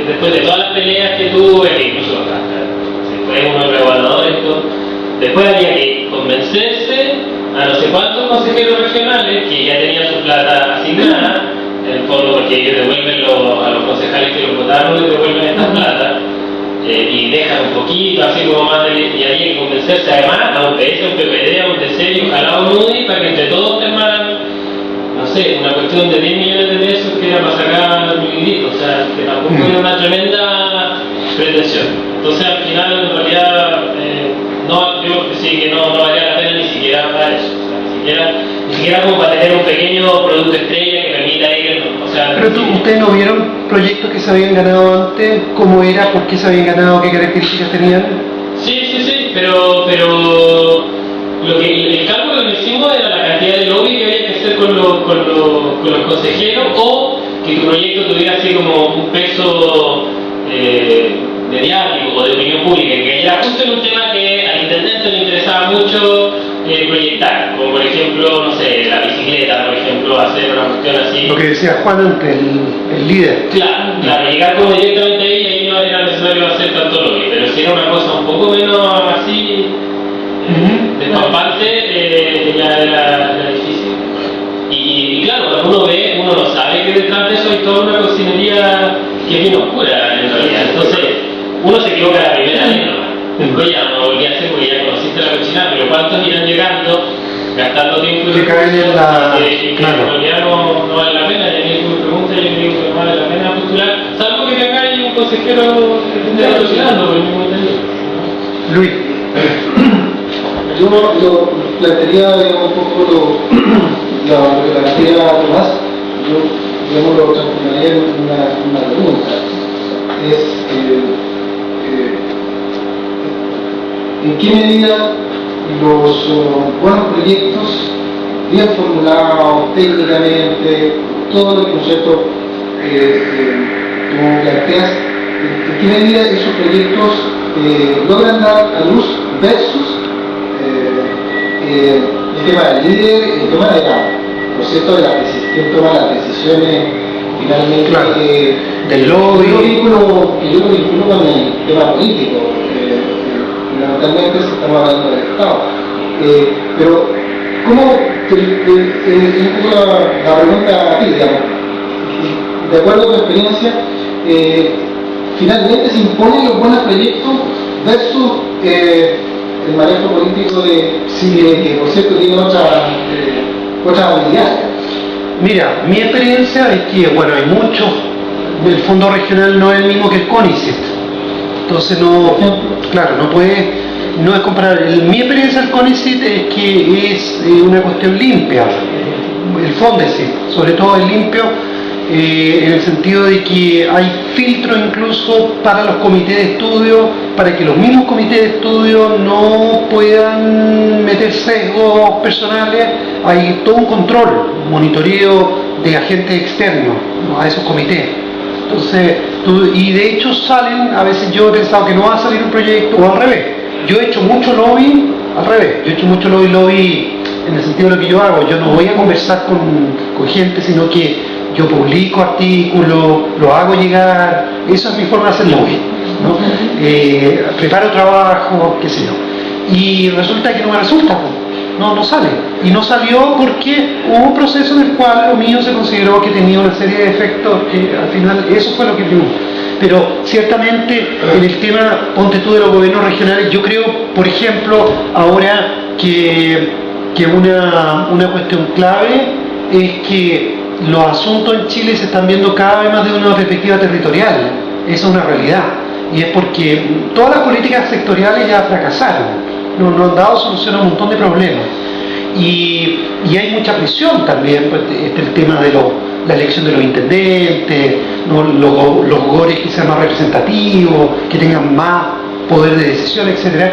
[SPEAKER 8] después de todas las peleas que tuve, que incluso hasta se fue uno de los evaluadores, después había que convencerse a no sé cuántos consejeros regionales que ya tenían su plata asignada, en el fondo porque ellos devuelven a los concejales que los votaron, les devuelven esta plata. Y dejan un poquito, así como más y ahí hay que convencerse además a un PS, a un PPD, a un DC y ojalá a un UDI para que entre todos firmaran, no sé, una cuestión de 10 millones de pesos que era para sacar un librito, o sea, que tampoco era una tremenda pretensión. Entonces al final en realidad no, yo sí que no valía la pena ni siquiera para eso, o sea, ni siquiera como para tener un pequeño producto estrella que permita ir, o sea...
[SPEAKER 1] Pero ¿ustedes no vieron proyectos que se habían ganado antes? ¿Cómo era? ¿Por qué se habían ganado? ¿Qué características tenían?
[SPEAKER 8] Sí, pero el cálculo que hicimos era la cantidad de lobby que había que hacer con los consejeros o que tu proyecto tuviera así como un peso mediático o de opinión pública, que era justo en un tema que al intendente le interesaba mucho proyectar, como por ejemplo, no sé, la bicicleta, por ejemplo, hacer una cuestión así.
[SPEAKER 1] Lo que decía Juan antes, el líder.
[SPEAKER 8] Claro, llegar como directamente ahí no era necesario hacer tanto lobby, pero si era una cosa un poco menos así, despapante, ya era difícil. Y claro, cuando uno ve, uno no sabe que detrás de eso hay toda una cocinería que es bien oscura en realidad. Entonces, uno se equivoca la primera vez, ¿no? Después ya no volví a hacer porque ya conociste la cocina, pero ¿cuántos irán llegando, gastando tiempo
[SPEAKER 1] que caen en la...
[SPEAKER 8] que en realidad no vale la pena? Y a mí me pregunta, yo digo que no vale la pena postular, salvo que acá hay un consejero que esté patrocinando por el mismo entendido.
[SPEAKER 1] Luis.
[SPEAKER 7] Yo plantearía, digamos, un poco lo que plantea Tomás, yo, digamos, lo transformaría en una pregunta. Es, ¿en qué medida los buenos proyectos, bien formulados técnicamente, todos los conceptos que tú planteas, en qué medida esos proyectos logran dar a luz versus el tema del líder, el tema de quién toma las decisiones finalmente,
[SPEAKER 1] claro, del lobby.
[SPEAKER 7] Yo lo vinculo con el tema político. Fundamentalmente estamos hablando del Estado. Pero, ¿cómo la pregunta a ti, digamos, de acuerdo a tu experiencia, finalmente se imponen los buenos proyectos versus el manejo político que por cierto tiene otra habilidad?
[SPEAKER 1] Mira, mi experiencia es que, bueno, hay muchos, el fondo regional no es el mismo que el CONICET, entonces no es comparable. Mi experiencia del CONICET es que es una cuestión limpia, el FONDESIT, sobre todo es limpio, en el sentido de que hay filtros incluso para los comités de estudio, para que los mismos comités de estudio no puedan meter sesgos personales. Hay todo un control, monitoreo de agentes externos, ¿no?, a esos comités. Entonces, y de hecho salen, a veces yo he pensado que no va a salir un proyecto, o al revés. Yo he hecho mucho lobby, al revés, yo he hecho mucho lobby en el sentido de lo que yo hago. Yo no voy a conversar con gente, sino que yo publico artículos, lo hago llegar, esa es mi forma de hacer lobby, ¿no? Preparo trabajo, qué sé yo. Y resulta que no me resulta, no sale. Y no salió porque hubo un proceso en el cual lo mío se consideró que tenía una serie de efectos que al final eso fue lo que vimos. Pero ciertamente en el tema, ponte tú, de los gobiernos regionales, yo creo, por ejemplo, ahora que una cuestión clave es que los asuntos en Chile se están viendo cada vez más de una perspectiva territorial. Esa es una realidad. Y es porque todas las políticas sectoriales ya fracasaron. No han dado solución a un montón de problemas. Y hay mucha presión también, pues, el tema de la elección de los intendentes, ¿no?, los gores que sean más representativos, que tengan más poder de decisión, etc.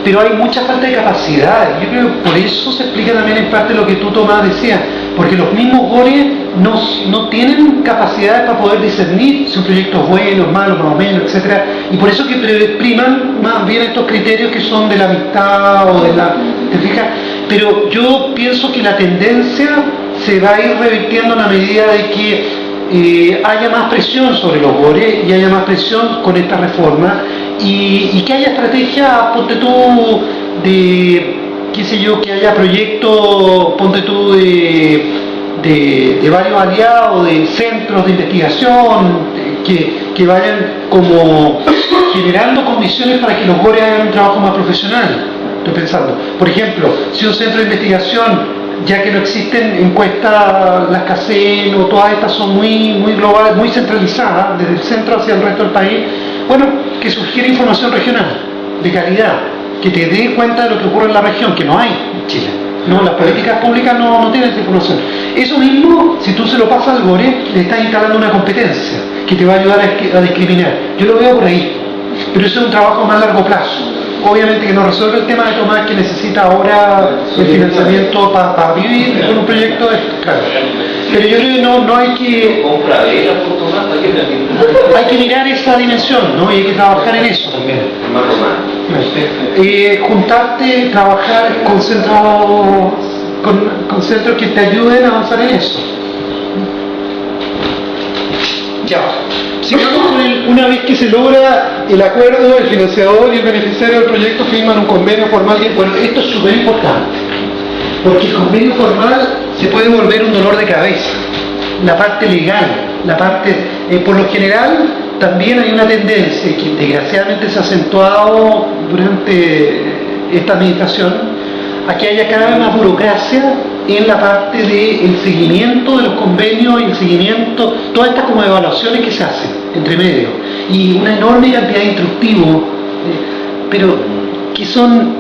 [SPEAKER 1] Pero hay mucha falta de capacidad. Yo creo que por eso se explica también en parte lo que tú, Tomás, decías. porque los mismos GORE no tienen capacidades para poder discernir si un proyecto es bueno, malo, más o menos, etc. Y por eso que priman más bien estos criterios que son de la amistad o de la... ¿Te fijas? Pero yo pienso que la tendencia se va a ir revirtiendo en la medida de que haya más presión sobre los GORE y haya más presión con esta reforma y que haya estrategias, ponte tú, de, qué sé yo, que haya proyectos, ponte tú, de varios aliados, de centros de investigación, que vayan como generando condiciones para que los GORE hagan un trabajo más profesional. Estoy pensando, por ejemplo, si un centro de investigación, ya que no existen encuestas, las CACEN o todas estas son muy globales, muy centralizadas, desde el centro hacia el resto del país, bueno, que sugiere información regional, de calidad, que te dé cuenta de lo que ocurre en la región, que no hay en Chile. No, las políticas públicas no tienen esa información. Eso mismo, si tú se lo pasas al GORE, le estás instalando una competencia que te va a ayudar a discriminar. Yo lo veo por ahí, pero eso es un trabajo a más largo plazo. Obviamente que no resuelve el tema de Tomás, que necesita ahora el financiamiento para vivir con un proyecto de esto, claro. Pero yo creo que no hay que... Hay que mirar esa dimensión, ¿no? Y hay que trabajar en eso también. Juntarte, trabajar con centros que te ayuden a avanzar en eso. Ya. Sigamos con una vez que se logra el acuerdo, el financiador y el beneficiario del proyecto firman un convenio formal. Bueno, esto es súper importante, porque el convenio formal se puede volver un dolor de cabeza. La parte legal, la parte, por lo general, también hay una tendencia que desgraciadamente se ha acentuado durante esta administración, a que haya cada vez más burocracia en la parte del seguimiento de los convenios y el seguimiento, todas estas como evaluaciones que se hacen entre medio, y una enorme cantidad de instructivos, pero que son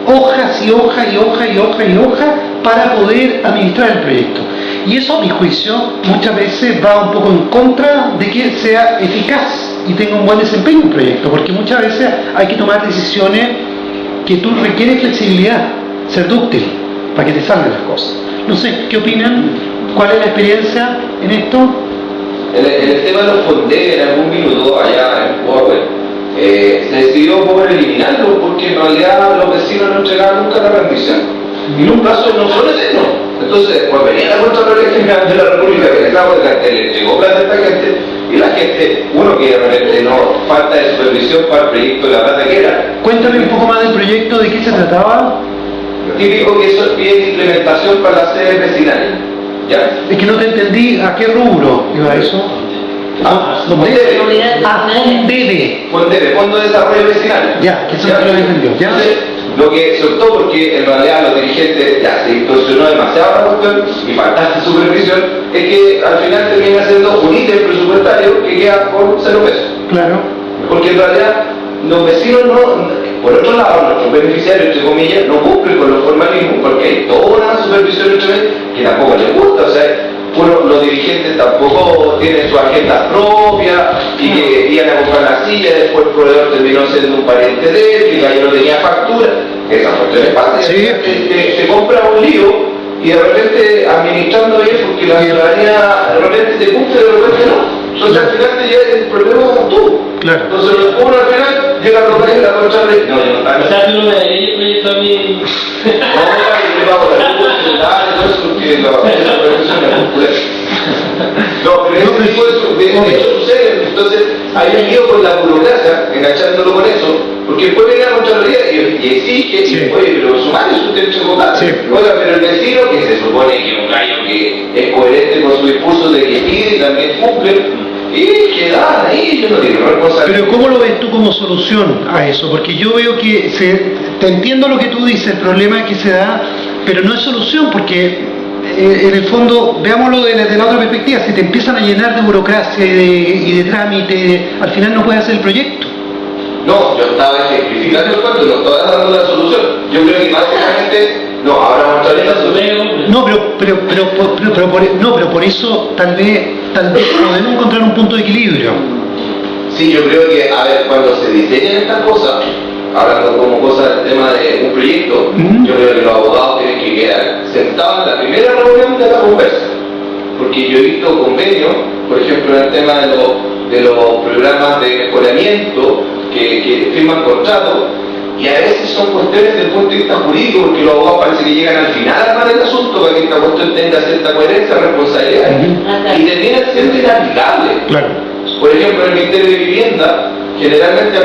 [SPEAKER 1] hojas y hojas y hojas y hojas y hojas para poder administrar el proyecto. Y eso, a mi juicio, muchas veces va un poco en contra de que sea eficaz y tenga un buen desempeño un proyecto, porque muchas veces hay que tomar decisiones que tú requieres flexibilidad, ser dúctil, para que te salgan las cosas. No sé, ¿qué opinan? ¿Cuál es la experiencia en esto?
[SPEAKER 4] En el tema de los fondeos, en algún minuto allá en Huawei, se decidió por eliminarlo porque en realidad los vecinos no entregaban nunca la rendición. Y en un plazo no son eternos. Entonces, pues venía la Contraloría General de la República que le entregó plata a esta gente, y la gente, uno que de repente no, falta de supervisión para el proyecto de la plata que era.
[SPEAKER 1] Cuéntame un poco más del proyecto, ¿de qué se trataba?
[SPEAKER 4] Típico que eso pide de implementación para las sedes vecinales. ¿Ya?
[SPEAKER 1] Es que no te entendí a qué rubro iba eso.
[SPEAKER 4] FONDEVE, Fondo de Desarrollo Vecinal.
[SPEAKER 1] Ya, que eso no lo entendió. ¿Ya?
[SPEAKER 4] Entonces, lo que soltó, porque en realidad los dirigentes ya se distorsionó demasiado la cuestión y faltaste supervisión, es que al final termina siendo un ítem presupuestario que queda con 0 pesos.
[SPEAKER 1] Claro.
[SPEAKER 4] Porque en realidad los vecinos por otro lado, nuestros beneficiarios, entre comillas, no cumplen con los formalismos porque hay toda una supervisión entre medio que tampoco les gusta. O sea, los dirigentes tampoco tienen su agenda propia y que iban a comprar la silla, después el proveedor terminó siendo un pariente de él, que ya no tenía factura. Esas cuestiones pasan.
[SPEAKER 1] Sí.
[SPEAKER 4] Se compra un lío y de repente administrando bien, porque la ciudadanía de repente te cumple, de repente no. Entonces al final te llega el problema tú.
[SPEAKER 1] Claro.
[SPEAKER 4] Entonces uno al final llega a tocar en la Contraloría. No, yo no estaba.
[SPEAKER 8] O sea, tú no me darías el proyecto a mí.
[SPEAKER 4] No, pero ese tipo de hecho sucede. Entonces hay un lío con la burocracia, enganchándolo con eso, porque después viene la Contraloría y exige, y oye, pero sumario es un derecho de votar. Oiga, pero el vecino, que se supone que es un gallo que es coherente con su discurso de que pide y también cumple, y quedan ahí, yo no tengo responsabilidad.
[SPEAKER 1] Pero ¿cómo lo ves tú como solución a eso? Porque yo veo que te entiendo lo que tú dices, el problema que se da, pero no es solución, porque en el fondo, veámoslo desde la otra perspectiva, si te empiezan a llenar de burocracia y de trámite, al final no puedes hacer el proyecto.
[SPEAKER 4] No, yo estaba ejemplificando el cuento, no estaba dando la solución. Yo creo que básicamente, ahora vamos a traer la solución.
[SPEAKER 1] No, pero por eso tal vez podemos encontrar un punto de equilibrio.
[SPEAKER 4] Sí, yo creo que, a ver, cuando se diseñan estas cosas, hablando como cosas del tema de un proyecto, yo creo que los abogados tienen que quedar sentados en la primera reunión solamente a la conversa, porque yo he visto convenios, por ejemplo, en el tema de los programas de mejoramiento que firman contratos, y a veces son cuestiones desde el punto de vista jurídico, porque los abogados parece que llegan al final a armar el asunto para que esta cuestión tenga cierta coherencia, responsabilidad, y terminan siendo inaplicables.
[SPEAKER 1] Claro.
[SPEAKER 4] Por ejemplo, el Ministerio de Vivienda generalmente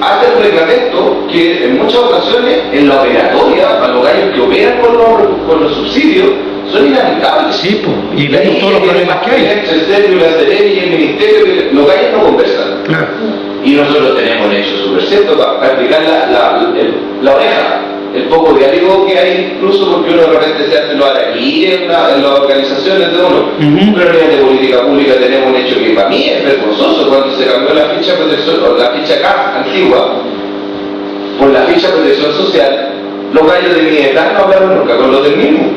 [SPEAKER 4] hace un reglamento que en muchas ocasiones en la operatoria, para los gallos que operan con los subsidios, son inaplicables.
[SPEAKER 1] Sí, pues, y vemos todos los problemas que hay.
[SPEAKER 4] Entre el CERVI, la Seremi y el Ministerio, que los gallos no conversan.
[SPEAKER 1] Claro.
[SPEAKER 4] Y nosotros tenemos un hecho súper cierto para explicar la oreja, el poco diálogo que hay, incluso porque uno de repente se hace lo aquí en las organizaciones de uno. Pero a nivel de política pública tenemos un hecho que para mí es vergonzoso. Cuando se cambió la ficha protección, o la ficha CAF antigua, por la ficha protección social, los gallos de mi edad no hablaron nunca con los del mismo.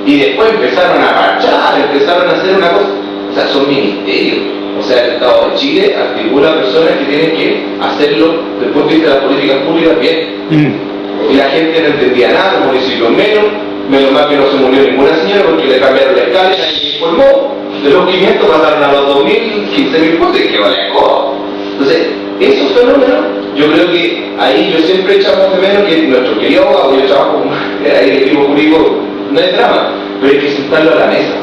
[SPEAKER 4] Y después empezaron a marchar, empezaron a hacer una cosa. O sea, son ministerios. O sea, el Estado de Chile articula personas que tienen que hacerlo desde el punto de vista de las políticas públicas bien. Y la gente no entendía nada, los municipios menos mal que no se murió ninguna señora porque le cambiaron la escala y nadie informó. De los 500 pasaron a los 2.000, 15.000 puntos y que vale cojo. Entonces, esos fenómenos, yo creo que ahí yo siempre echamos de menos que nuestro querido abogado, yo trabajo ahí el equipo jurídico, no es drama, pero hay que sentarlo a la mesa.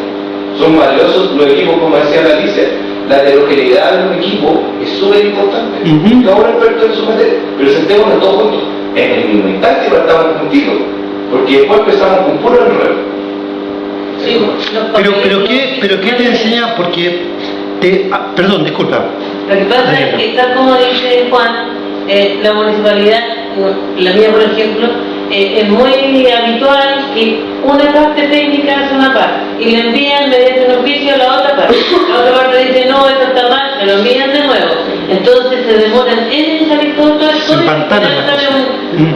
[SPEAKER 4] Son valiosos los equipos, como decía la Alicia. La heterogeneidad de un equipo es súper importante. Cada uno experto en su materia, pero sentémonos todos juntos en el mismo instante y partamos juntitos, porque después empezamos con puro enredo.
[SPEAKER 3] Sí,
[SPEAKER 1] pero ¿qué te enseña? Porque perdón, disculpa.
[SPEAKER 3] Lo que pasa es que, tal como dice Juan, la municipalidad, la mía por ejemplo, es muy habitual que una parte técnica hace una parte y le envían mediante un oficio a la otra parte. La otra parte dice, no, esto está mal, me lo envían de nuevo. Entonces se demoran en salir todo esto y sale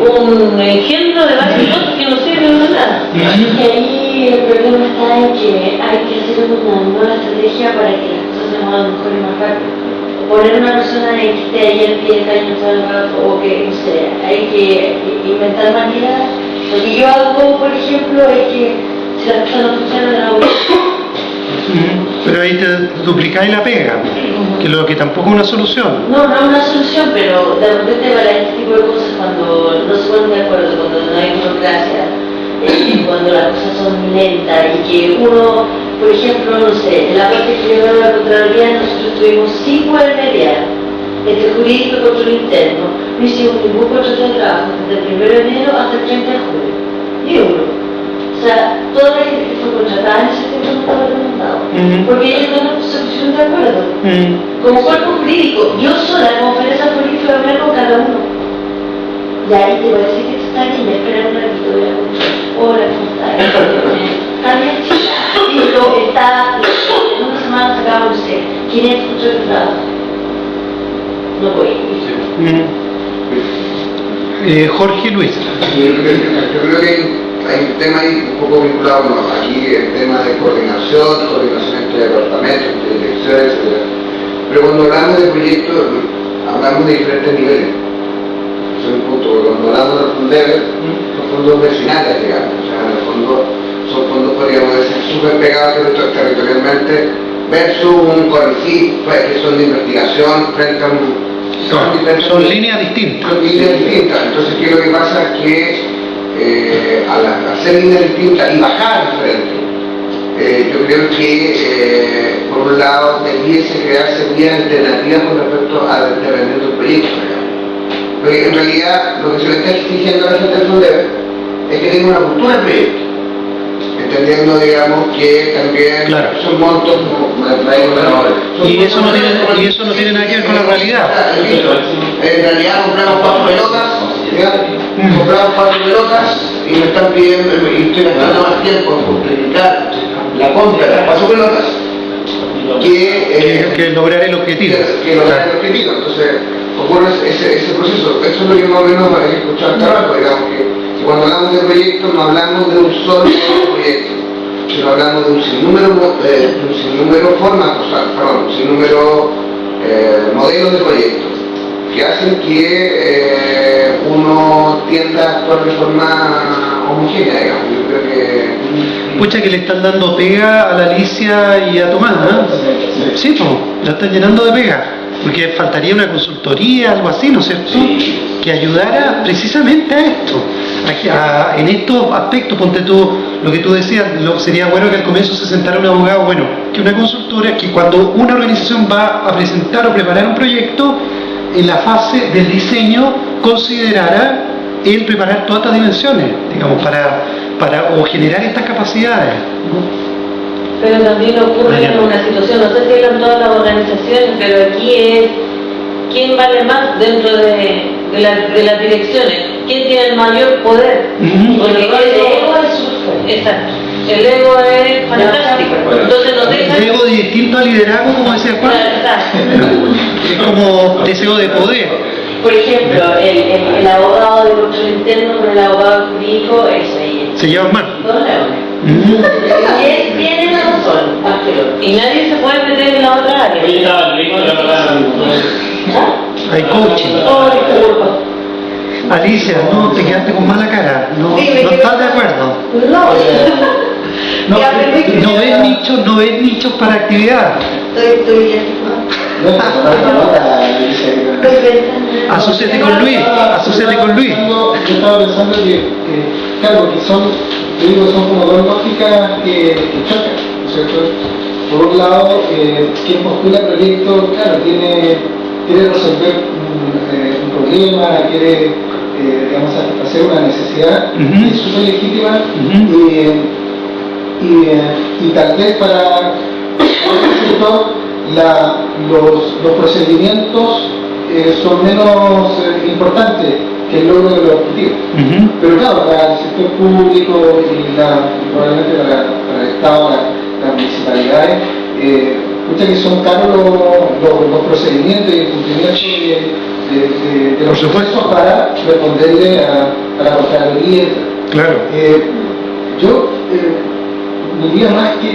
[SPEAKER 3] un engendro de varios lotes que no sirven de nada.
[SPEAKER 9] Y ahí el problema está en que hay que hacer una nueva estrategia para que las cosas se muevan mejor y más rápido. Poner una persona que esté ahí al pie de cañón todo el rato, o que, no sé, hay que inventar maneras. Lo que yo hago, por ejemplo, es que si las cosas no funcionan, la voy.
[SPEAKER 1] Pero ahí te duplicáis la pega, que lo que tampoco es una solución.
[SPEAKER 9] No es una solución, pero de repente para este tipo de cosas, cuando no se ponen de acuerdo, cuando no hay burocracia, cuando las cosas son lentas y que uno, por ejemplo, no sé, en la parte que yo la Contraloría, nosotros tuvimos 5 años media, entre jurídico y control interno, no hicimos ningún contrato de trabajo desde el 1 de enero hasta el 30 de julio, ni uno. O sea, toda la gente que fue contratada en ese tiempo no estaba demandado, porque ellos no se pusieron de acuerdo. Como cuerpo jurídico, yo sola como conferencia política hablar con cada uno. Y ahí te voy a decir que está bien, me esperan un ratito, voy a escuchar. Hola, ¿cómo estás? Está bien, chica. Listo, está, en una semana sacamos, no sé, 500 contratos de trabajo. No voy.
[SPEAKER 1] Jorge Luis.
[SPEAKER 6] Yo creo que hay un tema ahí un poco vinculado, ¿no? Aquí el tema de coordinación entre departamentos, entre direcciones, etc. Pero cuando hablamos de proyectos, hablamos de diferentes niveles. Ese es un punto, porque cuando hablamos de los fondos, son fondos vecinales, digamos. O sea, en el fondo son fondos, podríamos decir, súper pegados territorialmente, versus un CONICYT, pues, que son de investigación frente a un...
[SPEAKER 1] Son líneas distintas.
[SPEAKER 6] Son líneas distintas. Entonces, ¿qué es lo que pasa? Que al hacer líneas distintas y bajar diferente, yo creo que por un lado debiese crearse vías alternativas con respecto al dependiente del proyecto. Porque en realidad lo que se le está exigiendo a la gente del FONDEVE es que tenga una cultura del proyecto, entendiendo, digamos, que también son montos
[SPEAKER 1] y eso no tiene nada que ver con la realidad.
[SPEAKER 6] En realidad compramos 4 pelotas, compramos 4 pelotas y me están pidiendo, y estoy gastando más tiempo en justificar la compra de las 4 pelotas
[SPEAKER 1] que lograr el objetivo.
[SPEAKER 6] Entonces ocurre ese proceso. Eso es lo que más o menos he escuchado hasta ahora, digamos que cuando hablamos de proyectos no hablamos de un solo proyecto, sino hablamos de un sinnúmero modelos de proyectos que hacen que uno tienda a actuar de forma homogénea, digamos. Yo creo que
[SPEAKER 1] pucha que le están dando pega a la Alicia y a Tomás, ¿no? Sí, pues, la están llenando de pega. Porque faltaría una consultoría, algo así, ¿no es cierto? Que ayudara precisamente a esto. En estos aspectos, ponte tú, lo que tú decías, sería bueno que al comienzo se sentara un abogado, bueno, que una consultora, que cuando una organización va a presentar o preparar un proyecto, en la fase del diseño considerara el preparar todas estas dimensiones, digamos, o generar estas capacidades, ¿no?
[SPEAKER 3] Pero también ocurre en una situación, no sé si eran todas las organizaciones, pero aquí es quién vale más dentro de las direcciones, quién tiene el mayor poder. Porque el ego es súper fuerte. Exacto. El ego es fantástico. Entonces nos deja...
[SPEAKER 1] El ego distinto al liderazgo, como decía Juan. Es como deseo de poder.
[SPEAKER 9] Por ejemplo, el abogado de control interno con el abogado jurídico, eso ahí.
[SPEAKER 1] Se llevan mal.
[SPEAKER 9] Y tienen razón,
[SPEAKER 3] y nadie se puede meter en la otra área.
[SPEAKER 8] Hoy estaba el la verdad.
[SPEAKER 1] Hay coaching. Alicia, no te quedaste con mala cara, no estás de acuerdo. No ves nichos para actividad.
[SPEAKER 5] Estoy
[SPEAKER 1] Asociate con Luis.
[SPEAKER 7] Yo estaba pensando que claro, que son como dos lógicas que chocan, ¿no es cierto? Por un lado, quien postula proyectos, claro, quiere resolver un problema, quiere digamos, satisfacer una necesidad, es súper legítima, y tal vez para el sector los procedimientos son menos importantes que el logro de los objetivos. Pero claro, para el sector público y probablemente para el Estado, las municipalidades, escucha que son caros los procedimientos y el cumplimiento de los procesos para responderle a la Contraloría.
[SPEAKER 1] Claro.
[SPEAKER 7] Yo diría más que,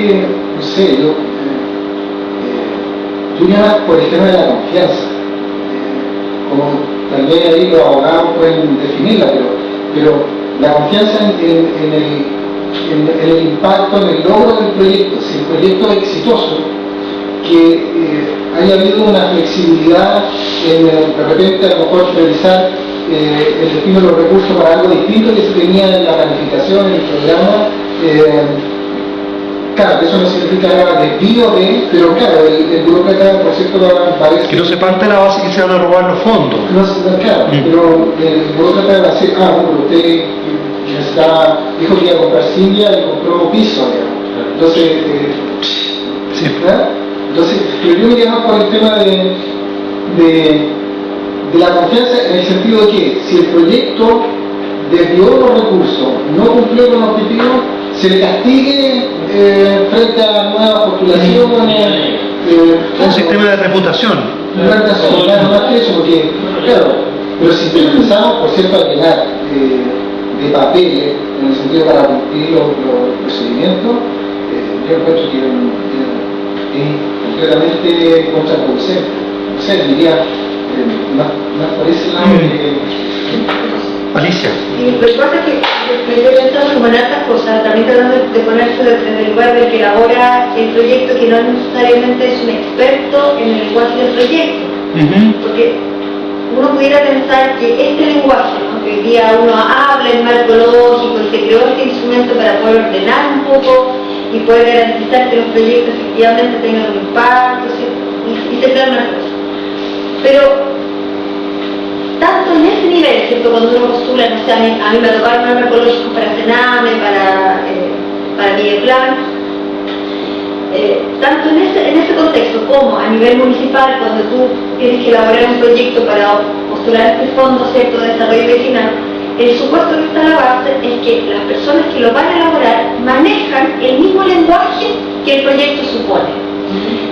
[SPEAKER 7] no sé, yo diría más por el tema de la confianza. Como tal vez ahí los abogados pueden definirla, pero la confianza en el impacto, en el logro del proyecto, si el proyecto es exitoso, que haya habido una flexibilidad en de repente a lo mejor priorizar el destino de los recursos para algo distinto que se tenía en la planificación, en el programa. Claro, eso no significa desvío pero claro, el burócrata, por cierto, va a ver...
[SPEAKER 1] Que no se parte de la base que se van a robar los fondos.
[SPEAKER 7] Claro, pero el burócrata va a decir, bueno, usted dijo que iba a comprar Silvia y compró piso, digamos. Entonces, Entonces, yo me llamo por el tema de la confianza en el sentido de que si el proyecto desvió los recursos, no cumplió con los objetivos, se le castigue frente a nuevas postulaciones.
[SPEAKER 1] Un sistema de reputación.
[SPEAKER 7] Claro, más que eso, porque, claro, pero si empezamos, por cierto, a llenar de papeles, en el sentido para cumplir los procedimientos, yo encuentro que es completamente contraproducente. O sea, diría, más por ese lado
[SPEAKER 1] Alicia.
[SPEAKER 5] Y lo que pasa es que me estoy pensando como en otras cosas, también tratando de ponerse desde el lugar del que elabora el proyecto, que no necesariamente es un experto en el lenguaje del proyecto. Porque uno pudiera pensar que este lenguaje, ¿no? Que hoy día uno habla en marco lógico y se creó este instrumento para poder ordenar un poco y poder garantizar que los proyectos efectivamente tengan un impacto y se crean más cosas. Pero tanto en ese nivel, ¿cierto? Cuando uno postula, no sé, a mí me tocaron agroecológicos para Sename, para Mideplan, tanto en ese contexto como a nivel municipal, cuando tú tienes que elaborar un proyecto para postular este fondo, ¿cierto?, de desarrollo vecinal, el supuesto que está a la base es que las personas que lo van a elaborar manejan el mismo lenguaje que el proyecto supone.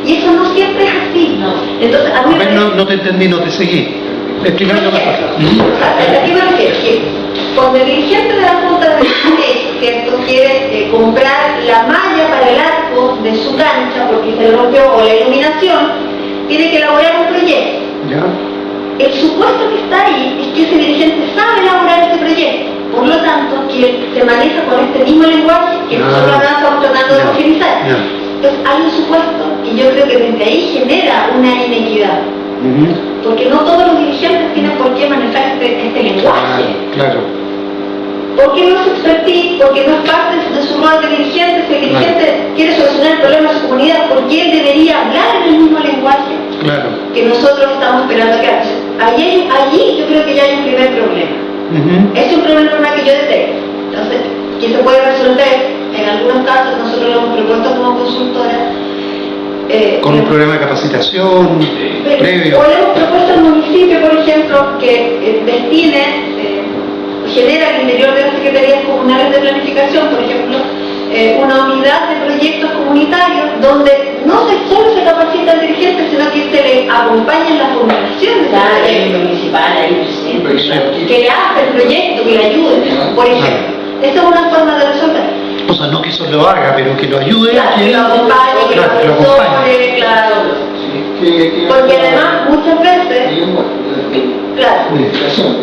[SPEAKER 5] Y eso no siempre es así. Entonces, a mí
[SPEAKER 1] no te entendí, no te seguí. Explícame lo que pasa.
[SPEAKER 5] Aquí me refiero que cuando el dirigente de la Junta de Vecinos, ¿cierto?, quiere comprar la malla para el arco de su cancha porque se le rompió, o la iluminación, tiene que elaborar un proyecto. El supuesto que está ahí es que ese dirigente sabe elaborar ese proyecto. Por lo tanto, que se maneja con este mismo lenguaje que nosotros ahora estamos tratando de homogeneizar. Entonces hay un supuesto y yo creo que desde ahí genera una inequidad. Porque no todos los dirigentes tienen por qué manejar este lenguaje.
[SPEAKER 1] Claro.
[SPEAKER 5] Porque no es su expertise, porque no es parte de su rol de dirigente. Si el dirigente quiere solucionar el problema de su comunidad, ¿por qué él debería hablar en el mismo lenguaje que nosotros estamos esperando que haga? Allí yo creo que ya hay un primer problema. Es un primer problema que yo detecto. Entonces, que se puede resolver, en algunos casos nosotros lo hemos propuesto como consultora.
[SPEAKER 1] Con un programa de capacitación previo.
[SPEAKER 5] O le hemos propuesto al municipio, por ejemplo, que destine, genera al interior de las secretarías comunales de planificación, por ejemplo, una unidad de proyectos comunitarios donde no solo se capacita al dirigente, sino que se le acompaña en la formulación de
[SPEAKER 9] el municipal ahí presente.
[SPEAKER 5] que le hace el proyecto, que le ayude, por ejemplo. Esa es una forma de resolver.
[SPEAKER 1] O sea, no que eso lo haga, pero que lo ayude,
[SPEAKER 5] claro, que lo acompañe, que lo asesore, claro. Porque además muchas veces, claro,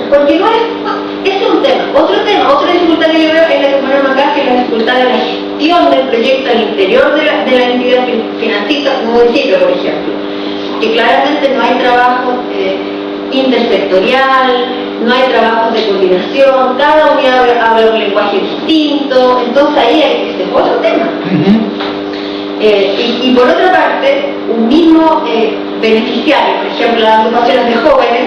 [SPEAKER 5] porque no es, ese es un tema. Otra dificultad que yo veo es la que ponemos acá, que es la dificultad de la gestión del proyecto al interior de la entidad financista, como municipio, por ejemplo. Que claramente no hay trabajo intersectorial, no hay trabajos de coordinación, cada unidad habla un lenguaje distinto, entonces ahí ese es otro tema. Y por otra parte, un mismo beneficiario, por ejemplo, las agrupaciones de jóvenes,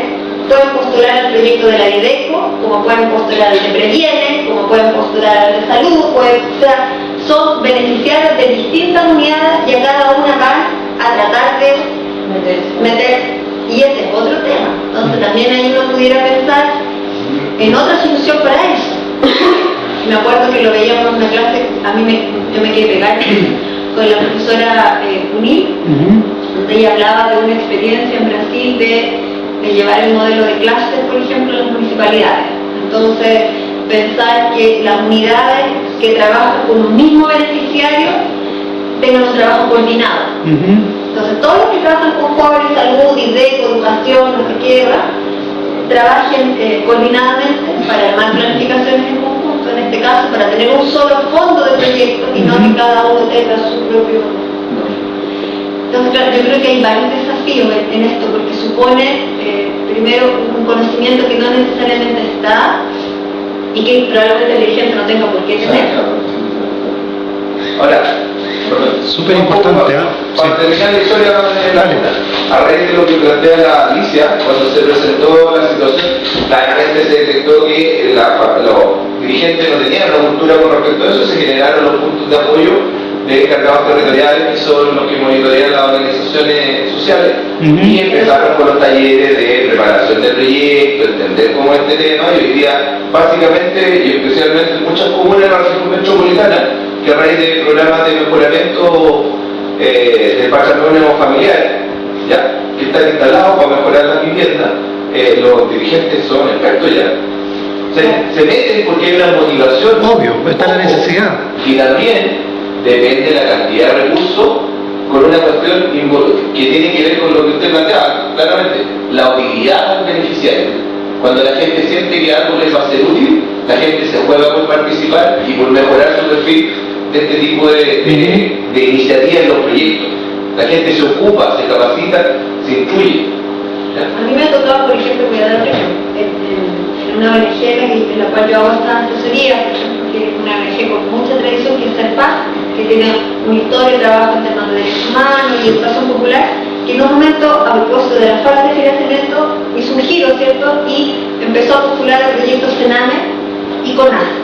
[SPEAKER 5] pueden postular al proyecto de la IDECO, como pueden postular al de Previene, como pueden postular al de Salud, o sea, son beneficiarios de distintas unidades y a cada una van a tratar de meter. Y ese es otro tema. Entonces también ahí uno pudiera pensar en otra solución para eso. Me acuerdo que lo veíamos en una clase, yo me quedé pegar con la profesora Unil, donde ella hablaba de una experiencia en Brasil de llevar el modelo de clases, por ejemplo, en las municipalidades. Entonces, pensar que las unidades que trabajan con un mismo beneficiario tengan un trabajo coordinado. Entonces, todos los que trabajan con jóvenes, salud, IDECO, educación, no sé qué, trabajen coordinadamente para armar planificaciones en conjunto, en este caso, para tener un solo fondo de proyectos y no que cada uno tenga su propio. Entonces, claro, yo creo que hay varios desafíos en esto, porque supone, primero, un conocimiento que no necesariamente está y que probablemente el dirigente no tenga por qué tener.
[SPEAKER 4] Ahora,
[SPEAKER 1] súper importante,
[SPEAKER 4] para terminar la historia de la luna, a raíz de lo que plantea la Alicia, cuando se presentó la situación, claramente se detectó que los dirigentes no tenían una cultura con respecto a eso, se generaron los puntos de apoyo de encargados territoriales, que son los que monitorean las organizaciones sociales, y empezaron con los talleres de preparación del proyecto, entender cómo es este tema, y hoy día, básicamente, y especialmente en muchas comunas de la región metropolitana, que a raíz de programas de mejoramiento del patrimonio familiar, ya, que están instalados para mejorar la vivienda, los dirigentes son expertos ya. Se meten porque hay una motivación.
[SPEAKER 1] Obvio, está la necesidad.
[SPEAKER 4] Y también depende de la cantidad de recursos, con una cuestión que tiene que ver con lo que usted planteaba, claramente, la utilidad al beneficiario. Cuando la gente siente que algo les va a ser útil, la gente se juega por participar y por mejorar su perfil de este tipo de iniciativas en los proyectos. La gente se ocupa, se capacita, se incluye. ¿Ya?
[SPEAKER 5] A mí me ha tocado, por ejemplo, voy a dar en una ONG en la cual yo hago esta asesoría, por ejemplo, que es una ONG con mucha tradición, que es CERPAS, que tiene una historia de trabajo en temas de derechos humanos y educación popular, que en un momento, a propósito de la falta de financiamiento, hizo un giro, ¿cierto? Y empezó a postular el proyecto Sename y CONAS.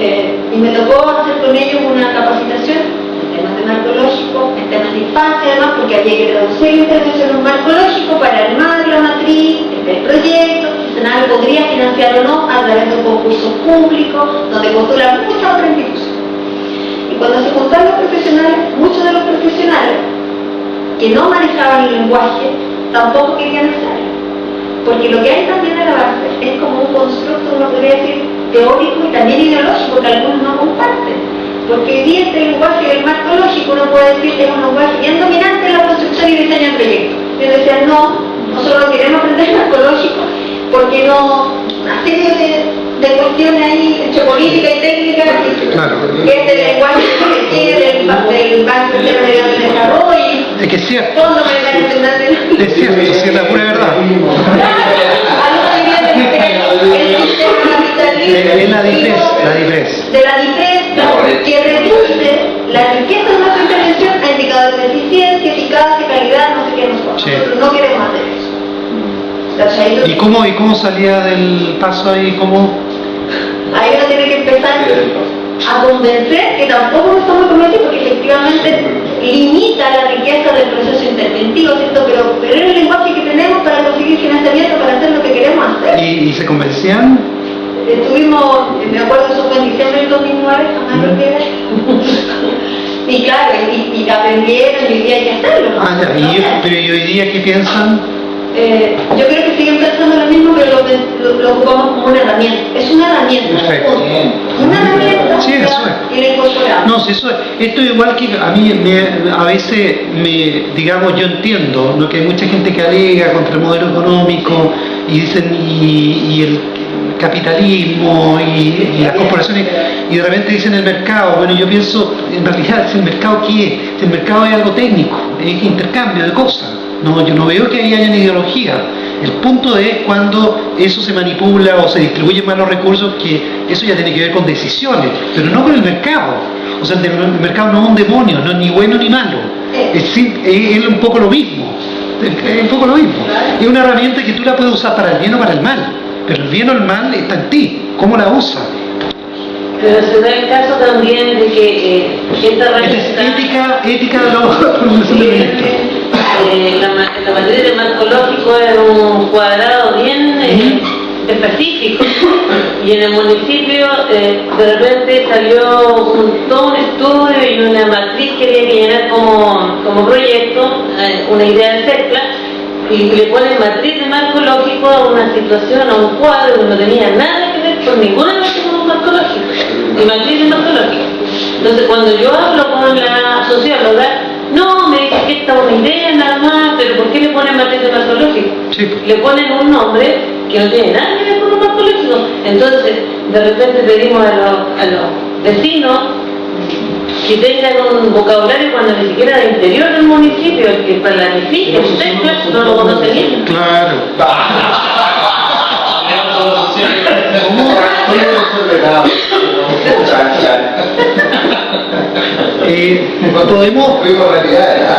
[SPEAKER 5] Y me tocó hacer con ellos una capacitación en temas de marco lógico, en temas de infancia además, porque había que traducir la intervención en un marco lógico para armar la matriz del proyecto, que Sename podría financiar o no a través de un concurso público, donde postulan muchas otras instituciones. Y cuando se juntaron los profesionales, muchos de los profesionales que no manejaban el lenguaje tampoco querían hacerlo. Porque lo que hay también a la base es como un constructo, uno podría decir, teórico y también ideológico, que algunos no comparten. Porque hoy día este lenguaje del marco lógico, uno puede decir que es un lenguaje bien dominante en la construcción y diseño de proyectos. Y decían, no, nosotros no queremos aprender marco lógico porque no, una serie de cuestiones ahí entre política y técnica,
[SPEAKER 1] Claro.
[SPEAKER 5] que es del lenguaje que quiere, del Banco Interamericano de Desarrollo,
[SPEAKER 1] Es que es cierto,
[SPEAKER 5] Fondo Monetario Internacional.
[SPEAKER 1] es cierto, sí, es la pura verdad.
[SPEAKER 5] Algunos dirían que el sistema capitalista
[SPEAKER 1] Es la DIPRES.
[SPEAKER 5] de la DIPRES que reduce la riqueza de nuestra intervención a indicadores de eficiencia, eficacia, calidad, no sé qué, nosotros.
[SPEAKER 1] Sí.
[SPEAKER 5] Nosotros no queremos hacer eso. ¿Cachai?
[SPEAKER 1] ¿Y cómo salía del paso ahí? ¿Cómo?
[SPEAKER 5] Ahí uno tiene que empezar a convencer que tampoco nos estamos convencidos porque efectivamente limita la riqueza del proceso interventivo, ¿cierto? Pero es el lenguaje que tenemos para conseguir financiamiento para hacer lo que queremos hacer.
[SPEAKER 1] ¿Y se convencían?
[SPEAKER 5] Estuvimos, me acuerdo, eso fue en diciembre del 2009, jamás lo olvidaré. Y claro, y aprendieron y hoy día hay que hacerlo. ¿no?
[SPEAKER 1] Pero ¿y hoy día qué piensan?
[SPEAKER 5] Yo creo que siguen pensando lo mismo, pero lo ocupamos como una herramienta. Es una herramienta.
[SPEAKER 1] Perfecto.
[SPEAKER 5] punto. Una herramienta.
[SPEAKER 1] Sí, eso es.
[SPEAKER 5] Y la incorporamos.
[SPEAKER 1] No, si eso es. Esto es igual que a mí a veces digamos, yo entiendo, ¿no? Que hay mucha gente que alega contra el modelo económico y dicen y el capitalismo y las corporaciones y de repente dicen el mercado. Bueno, yo pienso, en realidad, si el mercado ¿qué es? Si el mercado es algo técnico, es intercambio de cosas. No, yo no veo que ahí haya una ideología. El punto es cuando eso se manipula o se distribuyen mal los recursos, que eso ya tiene que ver con decisiones, pero no con el mercado. O sea, el mercado no es un demonio, no es ni bueno ni malo. Es un poco lo mismo. Es un poco lo mismo. Es una herramienta que tú la puedes usar para el bien o para el mal, pero el bien o el mal está en ti. ¿Cómo la usas?
[SPEAKER 3] Pero se da el caso también de que esta
[SPEAKER 1] Esta
[SPEAKER 3] herramienta...
[SPEAKER 1] es ética de la producción de proyectos.
[SPEAKER 3] La materia de marco lógico es un cuadrado bien específico y en el municipio de repente salió todo un estudio y una matriz que había que llenar como proyecto, una idea de CEPLA, y le ponen matriz de marco lógico a una situación, a un cuadro que no tenía nada que ver con ninguna de las marco lógico y matriz de marco lógico. Entonces cuando yo hablo con la socióloga, no, me dice que esta es una idea nada más, pero ¿por qué le ponen matriz de marco lógico?
[SPEAKER 1] Sí.
[SPEAKER 3] Le ponen un nombre que no tiene nada que ver con un marco lógico. Entonces, de repente pedimos a los vecinos que tengan un vocabulario cuando ni siquiera del interior del municipio, el que planifique, el no lo conoce bien.
[SPEAKER 1] Claro. Podemos